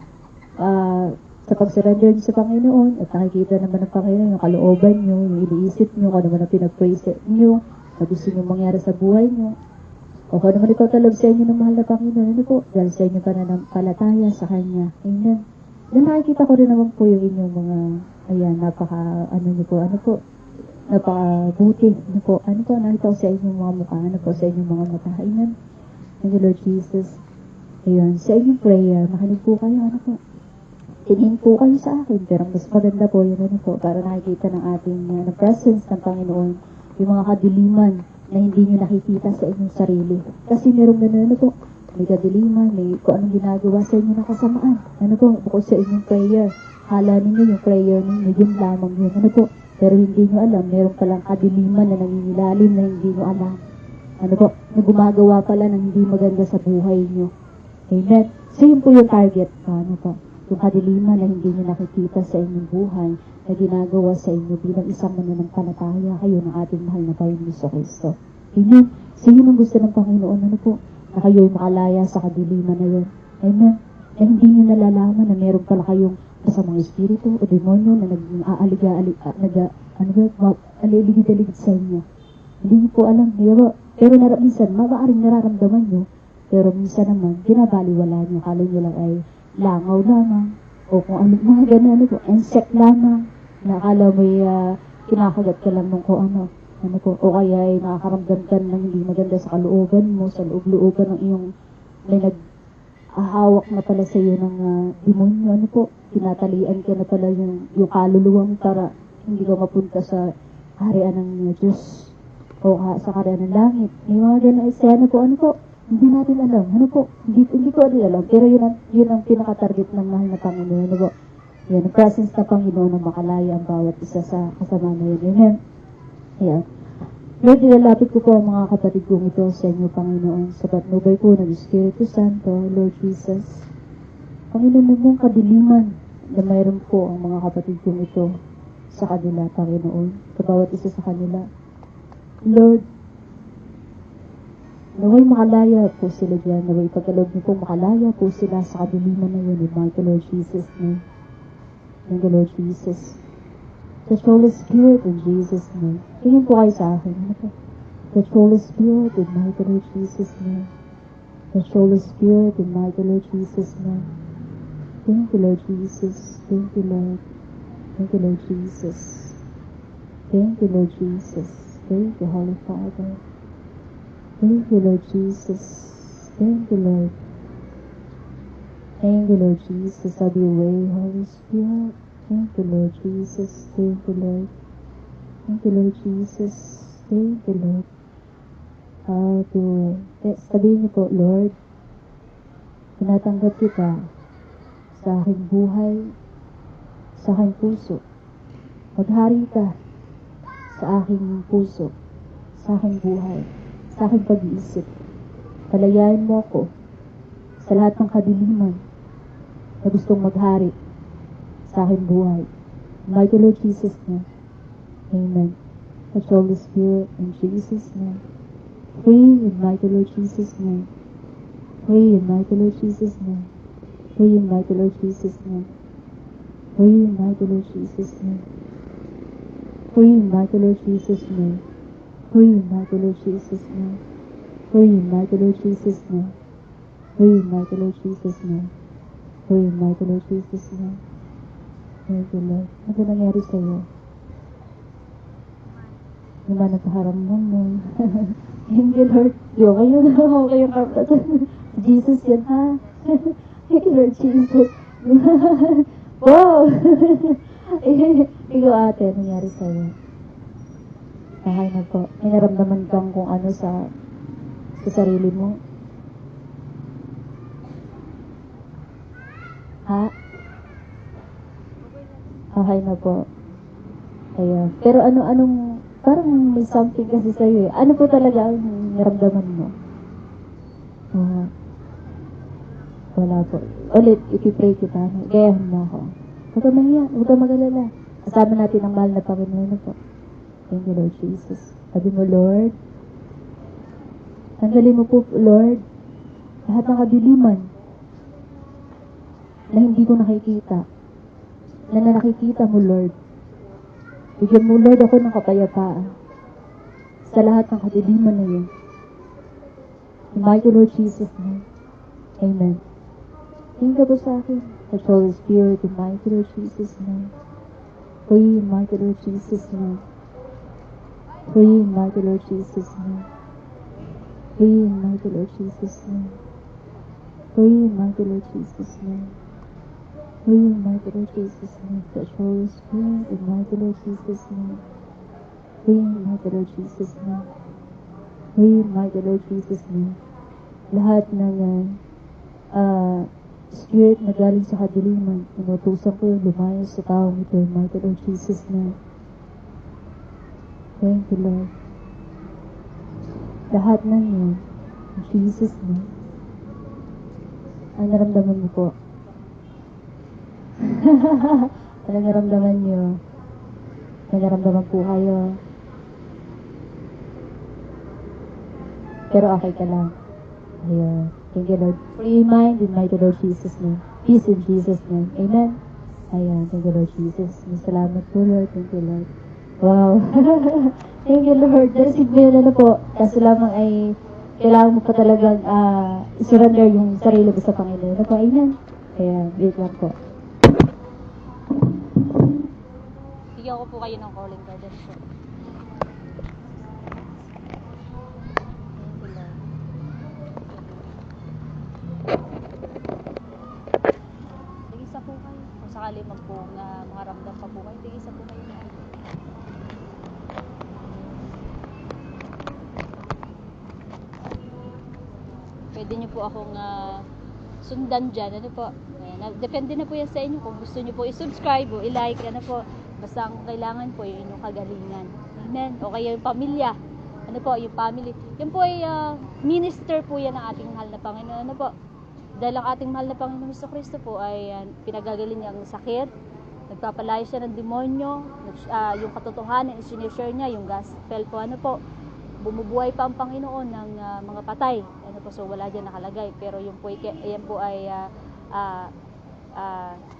Sa pag-surrender niyo sa Panginoon, at nakikita naman ng Panginoon yung kalooban niyo, yung iniisip niyo, kung ano naman ang pinag-praise niyo, na gusto niyo mangyari sa buhay niyo. O kung naman ipagkaloob sa inyo ng mahal na Panginoon, ano po? Dahil sa inyo pananampalataya sa Kanya. Amen. Dahil nakikita ko rin naman po yung inyong mga, ayan, napaka-buti. Ano po, nakita ko sa inyong mga mukha, sa inyong mga mata. Amen. Thank you, Lord Jesus. Ayan, sa inyong prayer, makinig po kayo, Tingin po kayo sa akin, pero mas maganda po yun, para nakikita ng ating presence ng Panginoon, yung mga kadiliman na hindi nyo nakikita sa inyong sarili. Kasi merong gano'n, may kadiliman, may kung anong ginagawa sa inyo na kasamaan. Bukod sa inyong prayer. Hala ninyo yung prayer ninyo, yun lamang yun, Pero hindi nyo alam, meron palang kadiliman na nangingilalim na hindi nyo alam. Na gumagawa pala ng hindi maganda sa buhay nyo. Amen. So yun po yung target, yung kadiliman na hindi nyo nakikita sa inyong buhay na ginagawa sa inyo bilang isang mananampalataya kayo ng ating mahal na Panginoon Kristo. Amen. So yun ang gusto ng Panginoon, na kayo'y makalaya sa kadiliman na yun. Amen. Na hindi nyo nalalaman na meron pala kayong masamang espiritu o demonyo na aliligid-aligid sa inyo. Hindi nyo po alam. Pero minsan, maaaring nararamdaman nyo, pero minsan naman, ginabaliwala nyo. Kala nyo lang ay langaw lamang, o kung ano, mga gano'n, insect lamang, na akala mo'y kinakagat ka lang nung o kaya ay nakakaramdam ka ng hindi maganda sa kalooban mo, sa loob-looban ng iyong, may nag-ahawak na pala sa iyo ng demonyo, tinatalian ka na pala yung kaluluwang para hindi ka mapunta sa harian ng Diyos, o sa harian ng langit. May mga gano'n eksena po, hindi natin alam. Hindi ko alam. Pero yun ang pinaka-target ng mahal na Panginoon. Yan, ang presence ng Panginoon na makalaya ang bawat isa sa kasama na yun. Amen. Ayan. Lord, nilalapit ko po ang mga kapatid kong ito sa inyo, Panginoon, sa patnubay po ng Espiritu Santo, Lord Jesus. Panginoon, mong kadiliman na mayroon po ang mga kapatid kong ito sa kanila, Panginoon, sa bawat isa sa kanila. Lord, naway makalaya po sila dyan. Naway pagkaloob niyo pong makalaya po sila sa kadiliman na yun. In the Lord Jesus' name. In the Lord Jesus. Touch Holy Spirit in Jesus' name. Tingin po kayo sa akin. Touch Holy Spirit in the Lord Jesus' name. Touch Holy Spirit in the Lord Jesus' name. Thank you, Lord Jesus. Thank you, Lord. Thank you, Lord Jesus. Thank you, Lord Jesus. Thank you, Holy Father. Thank you, Lord Jesus. Thank you, Lord. Thank you, Lord Jesus. Have your way, Holy Spirit. Thank you, Lord Jesus. Thank you, Lord. Thank you, Lord Jesus. Thank you, Lord. Have your way. Sabihin niyo po, Lord, tinatanggap kita sa aking buhay, sa aking puso. Maghari ka sa aking puso, sa aking buhay, sa aking pag-iisip. Palayain mo ako sa lahat ng kadiliman na gustong maghari sa aking buhay. Mighty Lord Jesus name. Amen. Touch Holy Spirit in Jesus name. Free in mighty Lord Jesus name. Free in mighty Lord Jesus name. Free in mighty Lord Jesus name. Free in mighty Lord Jesus name. Free in mighty Lord Jesus name. Free in mighty Lord Jesus name. Free in mighty Lord Jesus name. Free in mighty Lord Jesus name. Free in mighty Lord Jesus name. Thank you, Lord. Ano nangyari sa'yo? Yung ba nagpaharamdam mo? Thank you, Lord. Yo, kayo na ako kayong kapatid. Jesus yan, ha? Thank you, Lord Jesus. Wow! Ikaw ate, nangyari sa'yo? Bahay na po. May naramdaman kang kung ano sa sarili mo? Ha? Okay na po. Ayan. Pero anong, parang may something kasi sa'yo eh. Ano po talaga ang naramdaman mo? Wala po. Ulit, ipipray kita. Gayahin mo ako. Huwag ka mahiya. Huwag ka mag-alala. Kasama natin ang mahal na Panginoon na po. Thank you, Lord Jesus. Sabi mo, Lord, tanggalin mo po, Lord, lahat ng kadiliman na hindi ko nakikita. Na nakikita mo, Lord. Bigyan mo, Lord, ako ng kapayapaan sa lahat ng kadiliman na yun. In mighty Lord Jesus' name. Amen. Tingin ka po sa akin. Touch Holy Spirit in mighty Lord Jesus' name. Free in mighty Lord Jesus' name. Free in mighty Lord Jesus' name. Free in mighty Lord Jesus' name. Free in mighty Lord Jesus' name. Free in mighty Lord Jesus' name. Touch Holy Spirit in mighty Lord Jesus' name. Free in mighty Lord Jesus' name. Free in mighty Lord Jesus' name. Lahat ng spirit na galing sa kadiliman, inutusan ko yung lumayo sa taong ito in mighty Lord Jesus' name. Thank you, Lord. Lahat ng yun, in Jesus' name. Ang naramdaman mo po? Ano naramdaman nyo? May naramdaman po kayo. Pero okay ka lang. Ayan. Thank you, Lord. Free mind in mighty Lord Jesus' name. Peace in Jesus' name. Amen. Ayan. Thank you, Lord Jesus. Salamat po, Lord. Thank you, Lord. Wow. Thank you, Lord. Receive mo yun, ano po. Kaso lamang ay kailangan mo pa talagang surrender yung sarili mo sa Panginoon. Ano po? Amen. Ayan. Wait lang po. Bigyan ko po kayo ng calling guidance po. Tigisa po kayo. Kung sakali man po na makaramdam pa po kayo, tigisa po kayo na. Pwede nyo po akong sundan dyan. Ano po? Depende na po yan sa inyo. Kung gusto nyo po i-subscribe o i-like, ano po. Basta ang kailangan po yung inyong kagalingan. Amen. O kaya yung pamilya. Ano po, yung family. Yan po ay minister po yan ng ating mahal na Panginoon. Ano po? Dahil ang ating mahal na Panginoon Jesucristo po ay pinagagaling niya ang sakit. Nagpapalayo siya ng demonyo. Yung katotohanan, isinishare niya. Yung gospel po, ano po. Bumubuhay pa ang Panginoon ng mga patay. Ano po, so wala dyan nakalagay. Pero yung po, yan po ay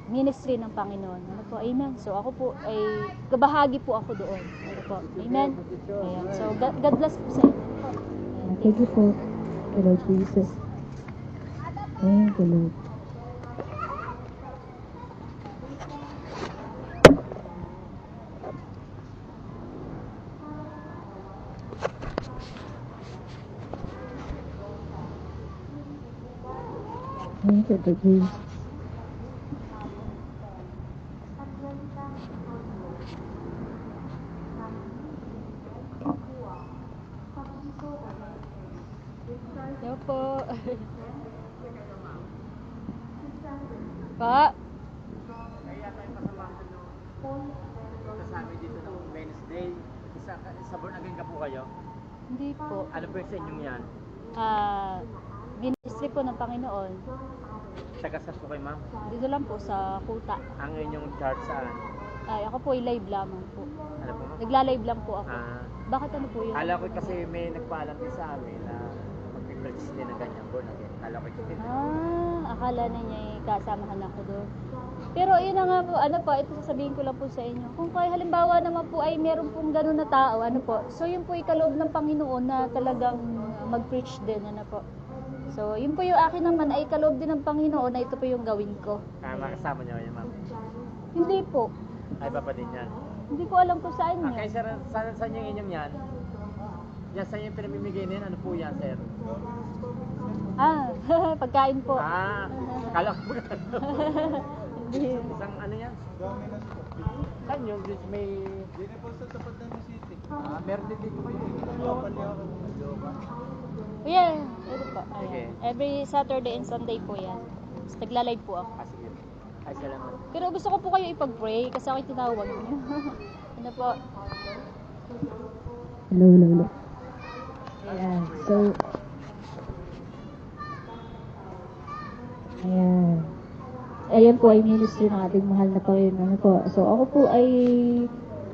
ministry ng Panginoon. Ano po, amen. So ako po ay kabahagi po ako doon. Ano po, amen. Ayan. So God bless po sa inyo. Ayan. Thank you po, Lord Jesus. Thank you, Lord. Thank you, Lord Jesus. Hello po. Pa? pumunta sa amin dito ng Wednesday. Isa born again ka po kayo? Hindi po. Ano po yung sa inyong yan? Ministry po ng Panginoon. Tagasas po kayo, ma'am? Dito lang po sa Kuta. Ang inyong church saan? Ay, ako po ay live lamang po. Ano po, ma'am? Nagla-live lang po ako. Ah, Bakit ano po yun? kala ko kasi may nagpaalam din sa amin na mag-preach din ng ganyan born again. Kala ko ito. Akala na niya kasamahan ako doon. Pero yun na nga po, ano po, ito sasabihin ko lang po sa inyo. Kung kayo halimbawa naman po ay meron pong gano'n na tao, ano po, so yun po ikaloob ng Panginoon na talagang mag-preach din, ano po. So yun po yung akin naman ay ikaloob din ng Panginoon na ito po yung gawin ko. Makasama niyo yan, ma'am? Hindi po. Ay, papa din yan. Hindi ko alam kung saan yun. Okay, sir, saan yung inyong yan? Yan, saan yung pinamimigay na yan? Ano po yan, sir? Pagkain po. Kala ko Hindi. isang ano yan? Saan yung may... Dito po sa tapat ng city. Meron din dito kayo. Local niya ako. Yeah, ito po. Ayan. Okay. Every Saturday and Sunday po yan. Tapos nagla-live po ako. Sige. Ay, salamat. Pero gusto ko po kayo ipag-pray kasi ako tinawag niyo. Ano po? Hello. Ayan. So, ayan po ay ministry ng ating mahal na Panginoon. Ano po. So, ako po ay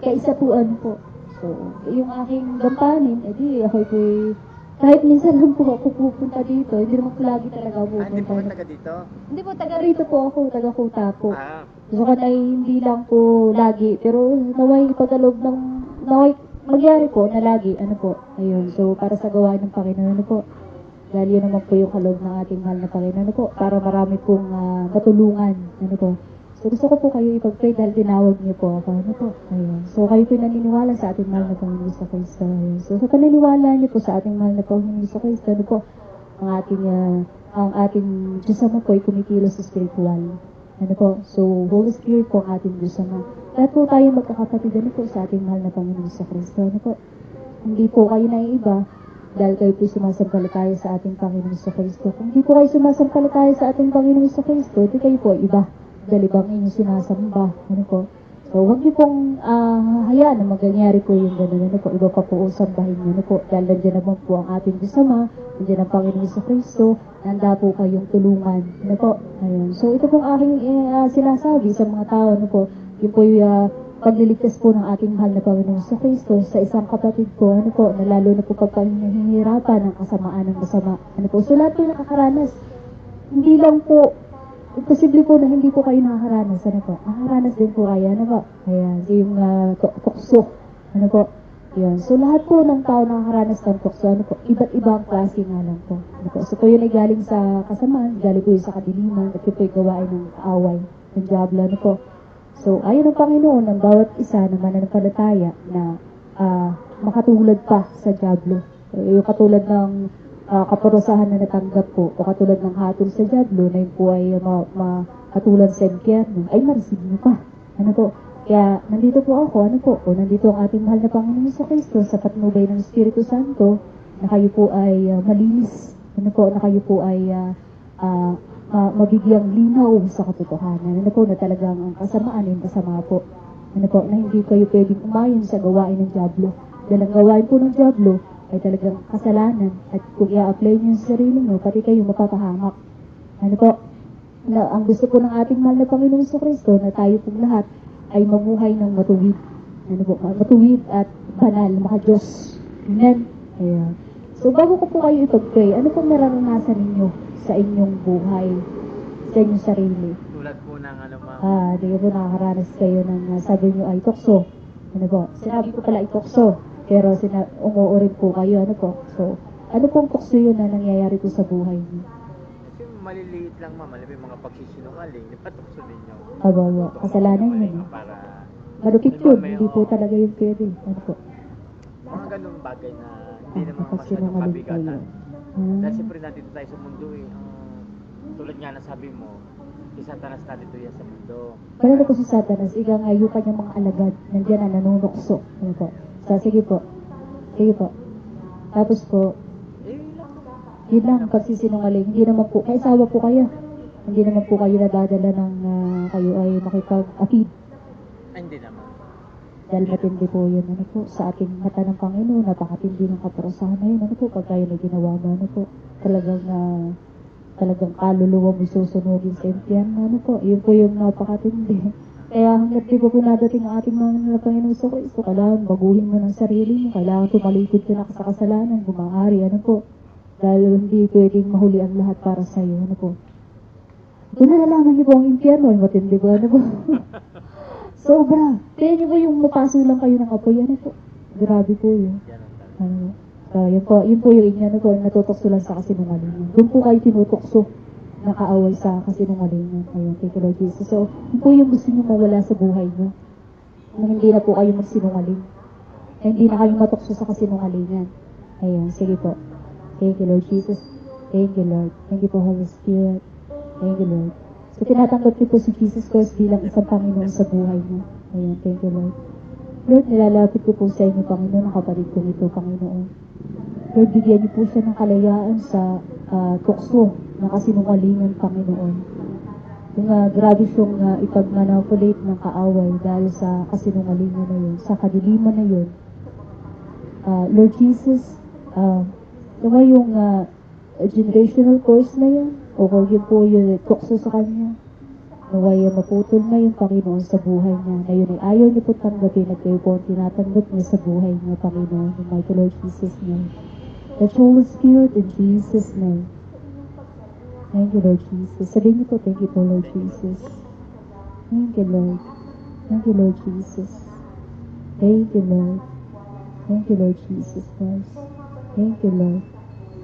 kaisapuan po. So, yung aking gampanin, edi ako po kahit minsan lang po ako pupunta dito, hindi naman po lagi talaga pupunta. Hindi po taga dito? Hindi po, taga Rito po ako, taga Kuta po. Ah, So, kan ay hindi lang po lagi, pero naway pagkaloob ng, naway magyari po na lagi, ano po, ayun. So, para sa gawain ng Panginoon, ano po, dahil yun naman po yung kaloob ng ating mahal na Panginoon, ano po, para marami pong matulungan, ano po. So, gusto ko po kayo ipag-pray dahil tinawag niyo po ako, ano po, ayun. So, kayo po naniniwala sa ating mahal na Panginoon sa Kristo, ayun. So, sa paniniwala niyo po sa ating mahal na Panginoon sa Kristo, ano po, ang ating Diyos Ama po ay kumikilos sa spiritual. Ano po? So, Holy Spirit po ang ating Diyos Ama. Lahat po tayo magkakapatid, ano po, sa ating mahal na Panginoon sa Kristo. Ano po? Hindi po kayo naiiba dahil kayo po sumasampalataya sa ating Panginoon sa Kristo. Kung hindi po kayo sumasampalataya sa ating Panginoon sa Kristo, di kayo po iba. Dahil ibang inyong sinasamba. Ano po? So, huwag niyo pong hayaan na magyayari po yung gano'n. Ano po? Iba pa po sambahin niyo. Ano po? Dahil nandiyan naman po ang ating Diyos Ama, nandiyan ang Panginoon sa Kristo, handa po kayong tulungan. Ano po? Ayun. So, ito pong aking sinasabi sa mga tao. Ano po? Yung po yung pagliligtas po ng ating mahal na Panginoon sa Kristo sa isang kapatid ko. Ano po? Na lalo na po pagka hinihirapan ng kasamaan ng masama. Ano po? So, lahat po nakakaranas. Hindi lang po posible po na hindi po kayo nakakaranas. Ano po? Nakakaranas din po kayo. Ano po? Ayan. So, yung tukso. Ano po? Yan. So, lahat po ng tao nakakaranas ng tukso. Ano po? Iba't ibang klase nga lang po. Ano po? So, po yun ay galing sa kasamaan, galing po yun sa kadiliman, at yun po yung gawain ng kaaway, ng diablo. Ano po? So, ayon ng Panginoon, ng bawat isa na mananampalataya na makatulad pa sa diablo. So, yung katulad ng kaparusahan na natanggap po, o katulad ng hatol sa diablo, na yun po ay katulad sa impyerno, ay ma-receive nyo pa. Ano po? Kaya, nandito po ako, ano po, o nandito ang ating mahal na Panginoon sa Kristo, sa patnubay ng Espiritu Santo, na kayo po ay malinis, ano po, na kayo po ay mabigyang linaw sa katotohanan, ano po, na talagang ang kasamaan yung kasama po, ano po, na hindi kayo pwedeng umayon sa gawain ng diablo. Dahil ang gawain po ng diablo ay talagang kasalanan, at kung i-apply niyo sa sarili niyo, pati kayo mapapahamak. Ano po, na ang gusto po ng ating mahal na Panginoon sa Kristo, na tayo pong lahat ay mabuhay ng matuwid. Ano po, matuwid at banal, maka-Diyos. Amen. Ayan. So, bago ko po kayo ipag-pray, ano pong nararanasan ninyo sa inyong buhay, sa inyong sarili? tulad po ng ano, ma'am. Di po nakakaranas kayo ng sabi nyo ay tukso. Ano po? Sinabi ko pala ay tukso. Pero umuo rin po kayo. Ano po? So, ano pong tukso yun na nangyayari po sa buhay niyo? Kasi maliliit lang, ma'am. Alam mo yung mga pagsisinungaling, ipatukso ninyo. Aba, kasalanan yun. Para Malupit yun. Hindi po talaga yun pwede. Ano po? mga ganung bagay na hindi naman Kapag masyadong sinungaling kayo. kabigatan. Dahil siyempre nandito tayo sa mundo eh. Tulad nga na sabi mo, si Satanas nandito yan sa mundo. Pero ko si Satanas, ika nga yung kanyang mga alagad, nandiyan na nanunukso. Ano po? So, sige po. Sige po. Tapos po, yun lang, pagsisinungaling. Hindi naman po, kaisawa po kayo. Hindi naman po kayo nadadala ng kayo ay makipag-apid. Ay, hindi naman. Dahil matindi po yun, ano po, sa ating mata ng Panginoon, napakatindi ng kaparusahan na yun, ano po, pagka yun ay ginawa mo, ano po, talagang kaluluwa mo susunugin sa impyerno, ano po, yun po yung napakatindi. Kaya hanggat di po nadating ang ating mga ng Panginoon sa Kristo, kailangan baguhin mo ng sarili mo, kailangan tumalikod ka na sa kasalanan, gumahari, ano po, dahil hindi pwedeng mahuli ang lahat para sa iyo, ano po. Kung nalalaman niyo po ang impyerno, ay matindi po, ano po. Sobra. Kaya niyo po yung mapaso lang kayo ng apoy, ano po. Grabe po yun. Yan ang talaga. Ano, yun po yung inyo, ano po, natutokso lang sa kasinungalingan. Doon po kayo tinutokso, nakaaway sa kasinungalingan. Ayun, thank you Lord Jesus. So, yun po yung gusto niyo mawala sa buhay niyo. Na hindi na po kayo magsinungaling. Na hindi na kayo matokso sa kasinungalingan. Ayun, sige po. Thank you Lord Jesus. Thank you Lord. Thank you po Holy Spirit. Thank you Lord. So, tinatanggap niyo po si Jesus Christ bilang isang Panginoon sa buhay niyo. Ayun, thank you Lord. Lord, nilalapit ko po sa inyo, Panginoon, ang kapatid ko nito, Panginoon. Lord, bigyan niyo po siya ng kalayaan sa tukso ng kasinungalingan, Panginoon. Yung grabe siyang ipag-manipulate ng kaaway dahil sa kasinungalingan na yun, sa kadiliman na yun. Lord Jesus, yung generational curse na yun, o kung yun po yung tukso sa kanya, naway maputol na yung Panginoon sa buhay niya, na yun ay ayaw niyo po tanggapin at kayo po ang tinatanggap niya sa buhay niya, Panginoon, in mighty Lord Jesus' name. The Holy Spirit in Jesus' name. Thank you, Lord Jesus. Sabihin niyo po, thank you po, Lord Jesus. Thank you, Lord. Thank you, Lord Jesus. Thank you, Lord. Thank you, Lord Jesus Christ. Thank you, Lord.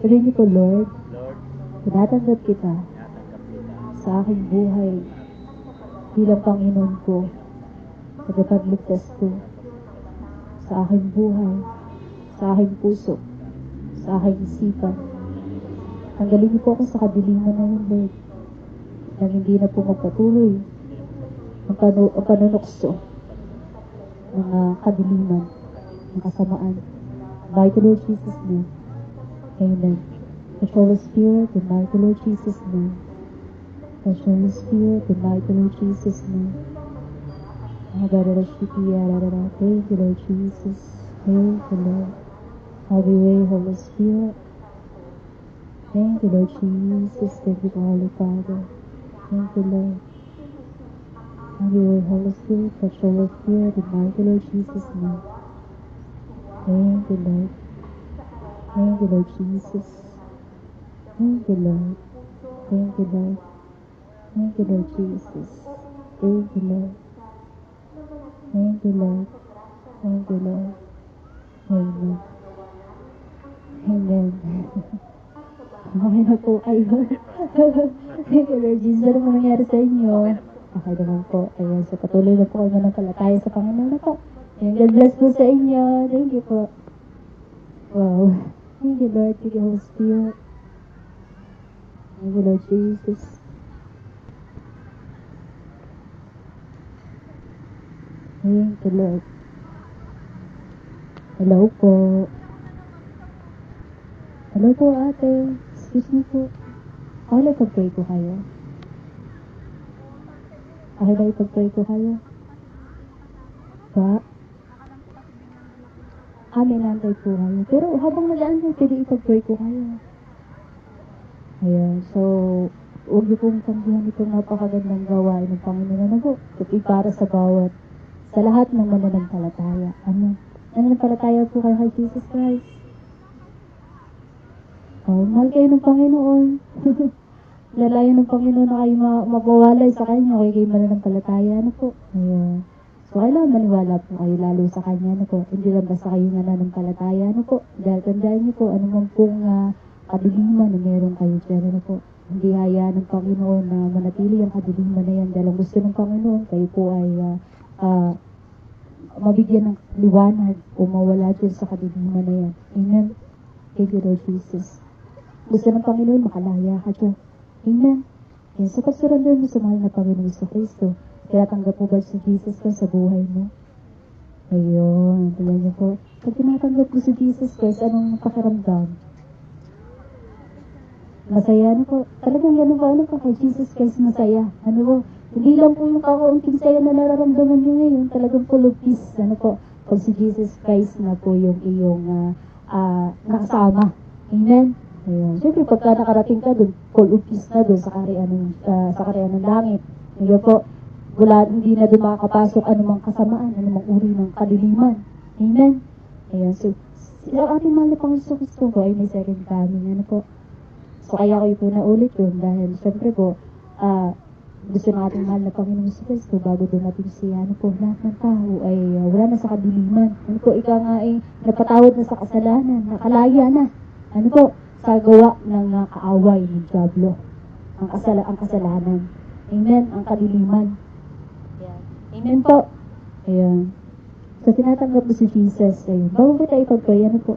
Sabihin niyo po, Lord, Lord, tinatanggap kita tinatanggap kita sa aking buhay bilang Panginoon ko, tagapagligtas ko, sa aking buhay, sa aking puso, sa aking isipan. Tanggalin niyo po ako sa kadiliman na yun, Lord, nang hindi na po magpatuloy ang panunukso ng kadiliman, ng kasamaan. Mighty Lord Jesus' name. Amen. The Holy Spirit, the mighty Lord Jesus' name. The Holy Spirit, the mighty Lord Jesus' name. Thank you, Lord Jesus. Thank you, Lord. Have your way, Holy Spirit. Thank you, Lord Jesus. Thank you, Holy Father. Thank you, Lord. Have your way, Holy Spirit. The Holy Spirit, the mighty Lord Jesus' name. Thank you, Lord. Thank you, Lord Jesus. Thank you, Lord. Thank you, Lord. Thank you, Lord Jesus. Thank you, Lord. Thank you, Lord. Thank you, Lord. Amen. Amen. Okay na po kayo. Thank you, Lord Jesus. Ano po nangyari sa inyo? Okay naman po. Ayan, so patuloy na po kayo mananampalataya sa Panginoon na po. Ayan, God bless po sa inyo. Thank you po. Wow. Thank you, Lord. Thank you, Holy Spirit. Thank you, Lord Jesus. Thank you, Lord. Hello po. Hello po, ate. Excuse me po. Okay na ipag-pray ko kayo. Okay na ipag-pray ko kayo. Pa? Amin, nantay po kayo. Pero habang nagaan kayo, pwede ipag-pray ko kayo. Ayan, so, huwag niyo pong tanggihan itong napakagandang gawain ng Panginoon na po. Ito'y para sa bawat, sa lahat ng mananampalataya. Ano? Nananampalataya po kayo kay Jesus Christ. Oh, mahal kayo ng Panginoon. Lalayo ng Panginoon na kayo mabawalay sa Kanya. Okay kayo mananampalataya. Ano po? Ayan. So, kailangan maniwala po kayo lalo sa Kanya. Ano po? Hindi lang basta kayo nananampalataya. Ano po? Dahil tandaan niyo po, ano man pong kadiliman na meron kayo dyan. Ano po? Hindi hayaan ng Panginoon na manatili ang kadiliman na yan. Dahil ang gusto ng Panginoon, kayo po ay mabigyan ng liwanag o mawala dyan sa kadiliman na yan. Amen. Thank you, Lord Jesus. Gusto ng Panginoon, makalaya ka dyan. Amen. Yan, sa pagsurrender mo sa mahal na Panginoon sa Kristo, tinatanggap mo ba si Jesus Christ sa buhay mo? Ayun, tingnan niyo po. Pag tinatanggap mo si Jesus Christ, anong pakiramdam? Masaya, ano po? Talagang gano'n ba? Ano po kay Jesus Christ masaya? Ano po? Hindi lang po yung kakaunting saya na nararamdaman nyo ngayon, talagang full of peace. Ano po, pag si Jesus Christ na po yung iyong nakasama. Amen? Ayun. Siyempre, pagka nakarating ka doon, full of peace na doon sa kaharian ng langit. Ngayon po, wala, hindi na doon makakapasok anumang kasamaan, anumang uri ng kadiliman. Amen? Ayan, so, ang ating mahal na Panginoon Kristo po ay may second coming. Ano po? So, kaya ko po na ulit yun dahil siyempre po, gusto ng ating mahal na Panginoon Kristo bago dumating siya, ano po, lahat ng tao ay wala na sa kadiliman. Ano po, ika nga ay napatawad na sa kasalanan, nakalaya na. Ano po, sa gawa ng kaaway ng Diablo. Ang kasalanan. Amen, ang kadiliman. Yan. Amen po. Ayan. So, tinatanggap mo si Jesus. Ayun. Bago ko tayo pag-pray, ano po,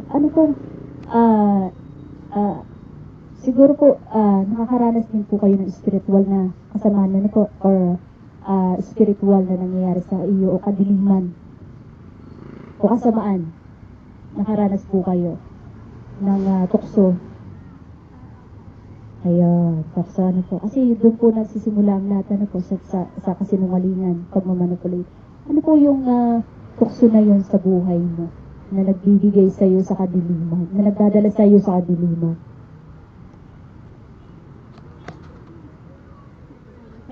siguro po, nakakaranas din po kayo ng spiritual na kasamaan na po, or spiritual na nangyayari sa iyo, o kadiliman, o kasamaan. Nakaranas po kayo ng tukso. Ayan, tukso ano po. Kasi doon po nagsisimula ang lahat, ano po, sa kasinungalingan, pagmamanipulate. Ano po yung tukso na yun sa buhay mo, na nagbibigay sa iyo sa kadiliman, na nagdadala sa iyo sa kadiliman?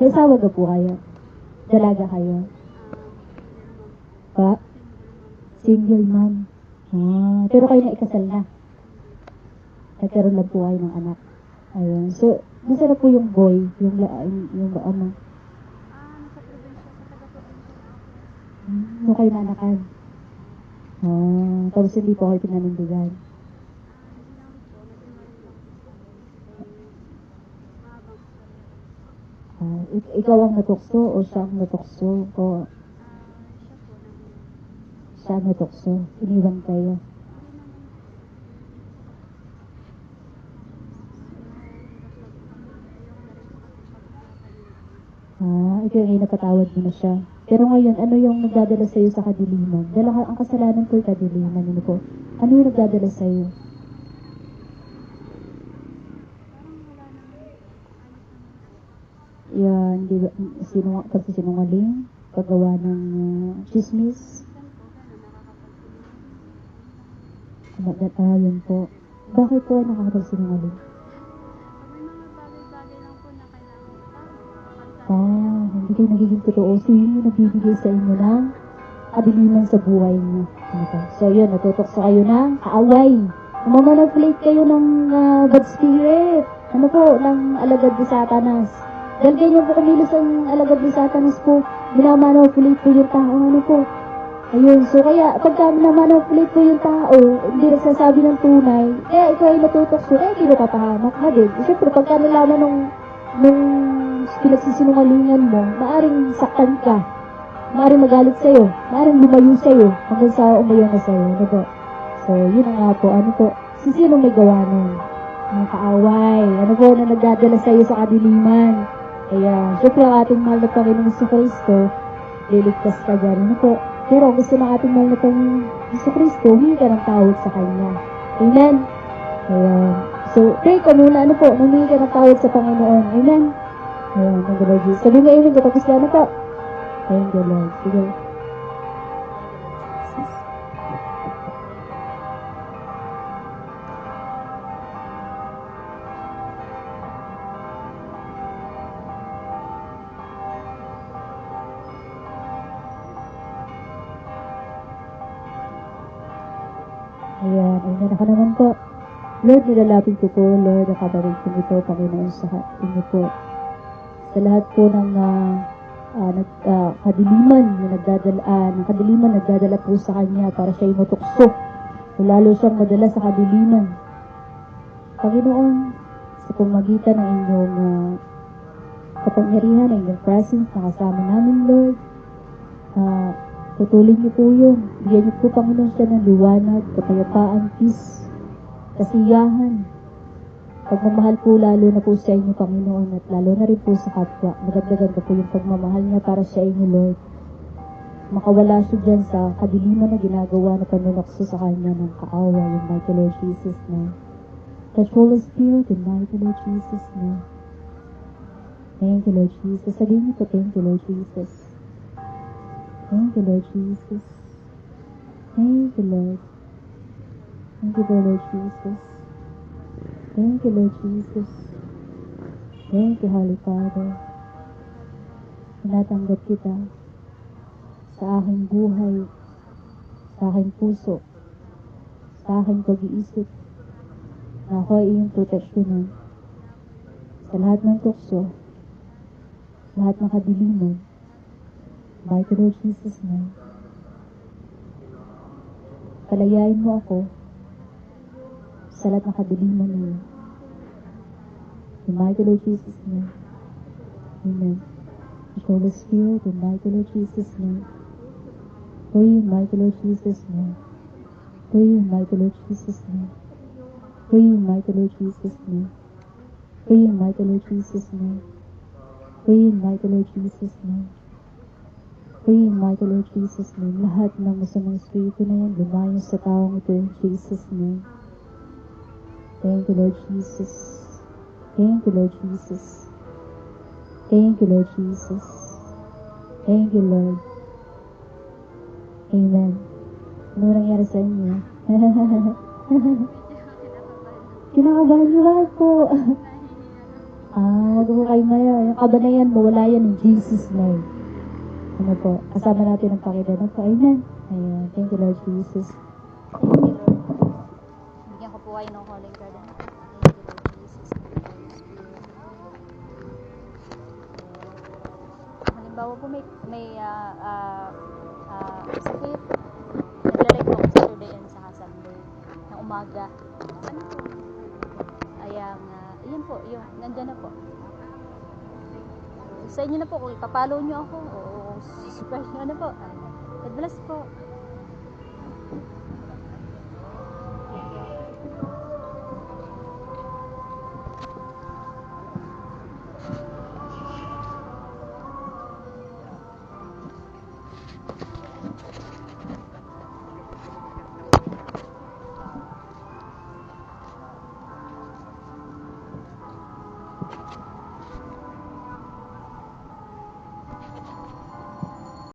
May asawa ka po kayo? Dalaga kayo? Pa? Single mom. Pero kayo na ikasal na. Nagkaroon lang po kayo ng anak. Ayun. So, masarap po yung boy, yung ama. Nung kayo nanakan. Tapos hindi po kayo pinanindigan. Ikaw ang natukso o siya ang natukso? O siya ang natukso? Iniwan kayo? Ikaw ay napatawad mo na siya. Pero ngayon, ano yung nagdadala sa iyo sa kadiliman? Dahil ang kasalanan po ay kadiliman. Ano po? Ano yung nagdadala sa iyo? Yan, di ba, pagsisinungaling, paggawa ng chismis. Yun po. Bakit po nakakapagsinungaling? Hindi kayo nagiging totoo. So, yun yung nagbibigay sa inyo ng kadiliman sa buhay niyo. So, yun, natutokso kayo ng kaaway. Mamanipulate kayo ng bad spirit. Ano po, ng alagad ni Satanas. Dahil ganyan po kumilos ang alagad ni Satanas po, minamanipulate po yung tao. Ano po? Ayun, so kaya, pagka minamanipulate po yung tao, hindi nagsasabi ng tunay, kaya ikaw ay natutokso, hindi na papahamak na din. Siyempre, pagka nalaman nung pinagsisinungalingan mo, maaring saktan ka, maaring magalit sa'yo, maaring lumayo sa'yo, hanggang sa umayaw na sa'yo. Ano po? So, yun na nga po. Ano po? Sinong may gawa nun? Mga kaaway. Ano po na nagdadala sa'yo sa kadiliman? Kaya, syempre ang ating mahal na Panginoong Kristo, liligtas ka dyan. Ano po? Pero gusto ng ating mahal na Panginoong Kristo, hindi ka ng tawad sa Kanya. Amen? Kaya, so, pray ka muna. Ano po? Humingi ka ng tawad sa Panginoon. Amen? Ayan, thank you, Lord Jesus. Sabi nga yun, kapag na po. Thank you, Lord. Sige. Ayan, ako naman po. Lord, nilalapit ko po, Lord, ang kabarig ko ito, Panginoon, sa inyo po. Sa lahat po ng kadiliman na nagdadala po sa Kanya para siya'y matukso. O lalo siyang madala sa kadiliman. Panginoon, sa pamagitan ng inyong kapangyarihan, ng inyong presence, nakasama namin, Lord, putulin niyo po yun. Bigyan niyo po, Panginoon, siya ng liwanag, kapayapaan, peace, kasiyahan. Pagmamahal po lalo na po sa inyo, Panginoon, at lalo na rin po sa kapwa. Madagdagan ko po yung pagmamahal niya para sa inyo, Lord. Makawala siya dyan sa kadiliman na ginagawa na panunokso sa kanya ng kaawa, yung mighty Lord Jesus name. Touch Holy Spirit in mighty Lord Jesus name. Thank you, Lord Jesus. Sabihin niyo po, thank you, Lord Jesus. Thank you, Lord Jesus. Thank you, Lord. Thank you, Lord Jesus. Thank you, Lord Jesus. Thank you, Holy Father. Tinatanggap kita sa aking buhay, sa aking puso, sa aking pag-iisip, na ako ay iyong proteksyonan sa lahat ng tukso, lahat ng kadiliman. By the Lord Jesus' name. Palayain mo ako sa lahat ng kadiliman niyo. In my Lord Jesus' name. Amen. Holy Spirit, in my Lord Jesus' name. Free in my Lord Jesus' name. Free in my Lord Jesus' name. Free in my Lord Jesus' name. Free in my Lord Jesus' name. Free in my Lord Jesus' name. Free in my Lord Jesus' name. Lahat ng masamang espiritu na yan, lumayo sa taong ito in Jesus' name. Thank you, Lord Jesus. Thank you, Lord Jesus. Thank you, Lord Jesus. Thank you, Lord. Amen. Ano nangyari sa inyo? Kinakabahan niyo ba po? Huwag po kayo maya. Yung kaba na yan, mawala yan in Jesus' name. Ano po? Kasama natin ang Panginoon. Ano po? Amen. Ayan. Thank you, Lord Jesus. Thank you, Lord. Bigyan ko po kayo ng calling card. Thank you, Lord Jesus. Thank you, Holy Spirit. Halimbawa po may sakit. Naglalay po ako Saturday and saka Sunday ng umaga. Ayan po, yung nandyan na po. Sa inyo na po, kung ipapalo nyo ako, o subscribe nyo na po. God bless po.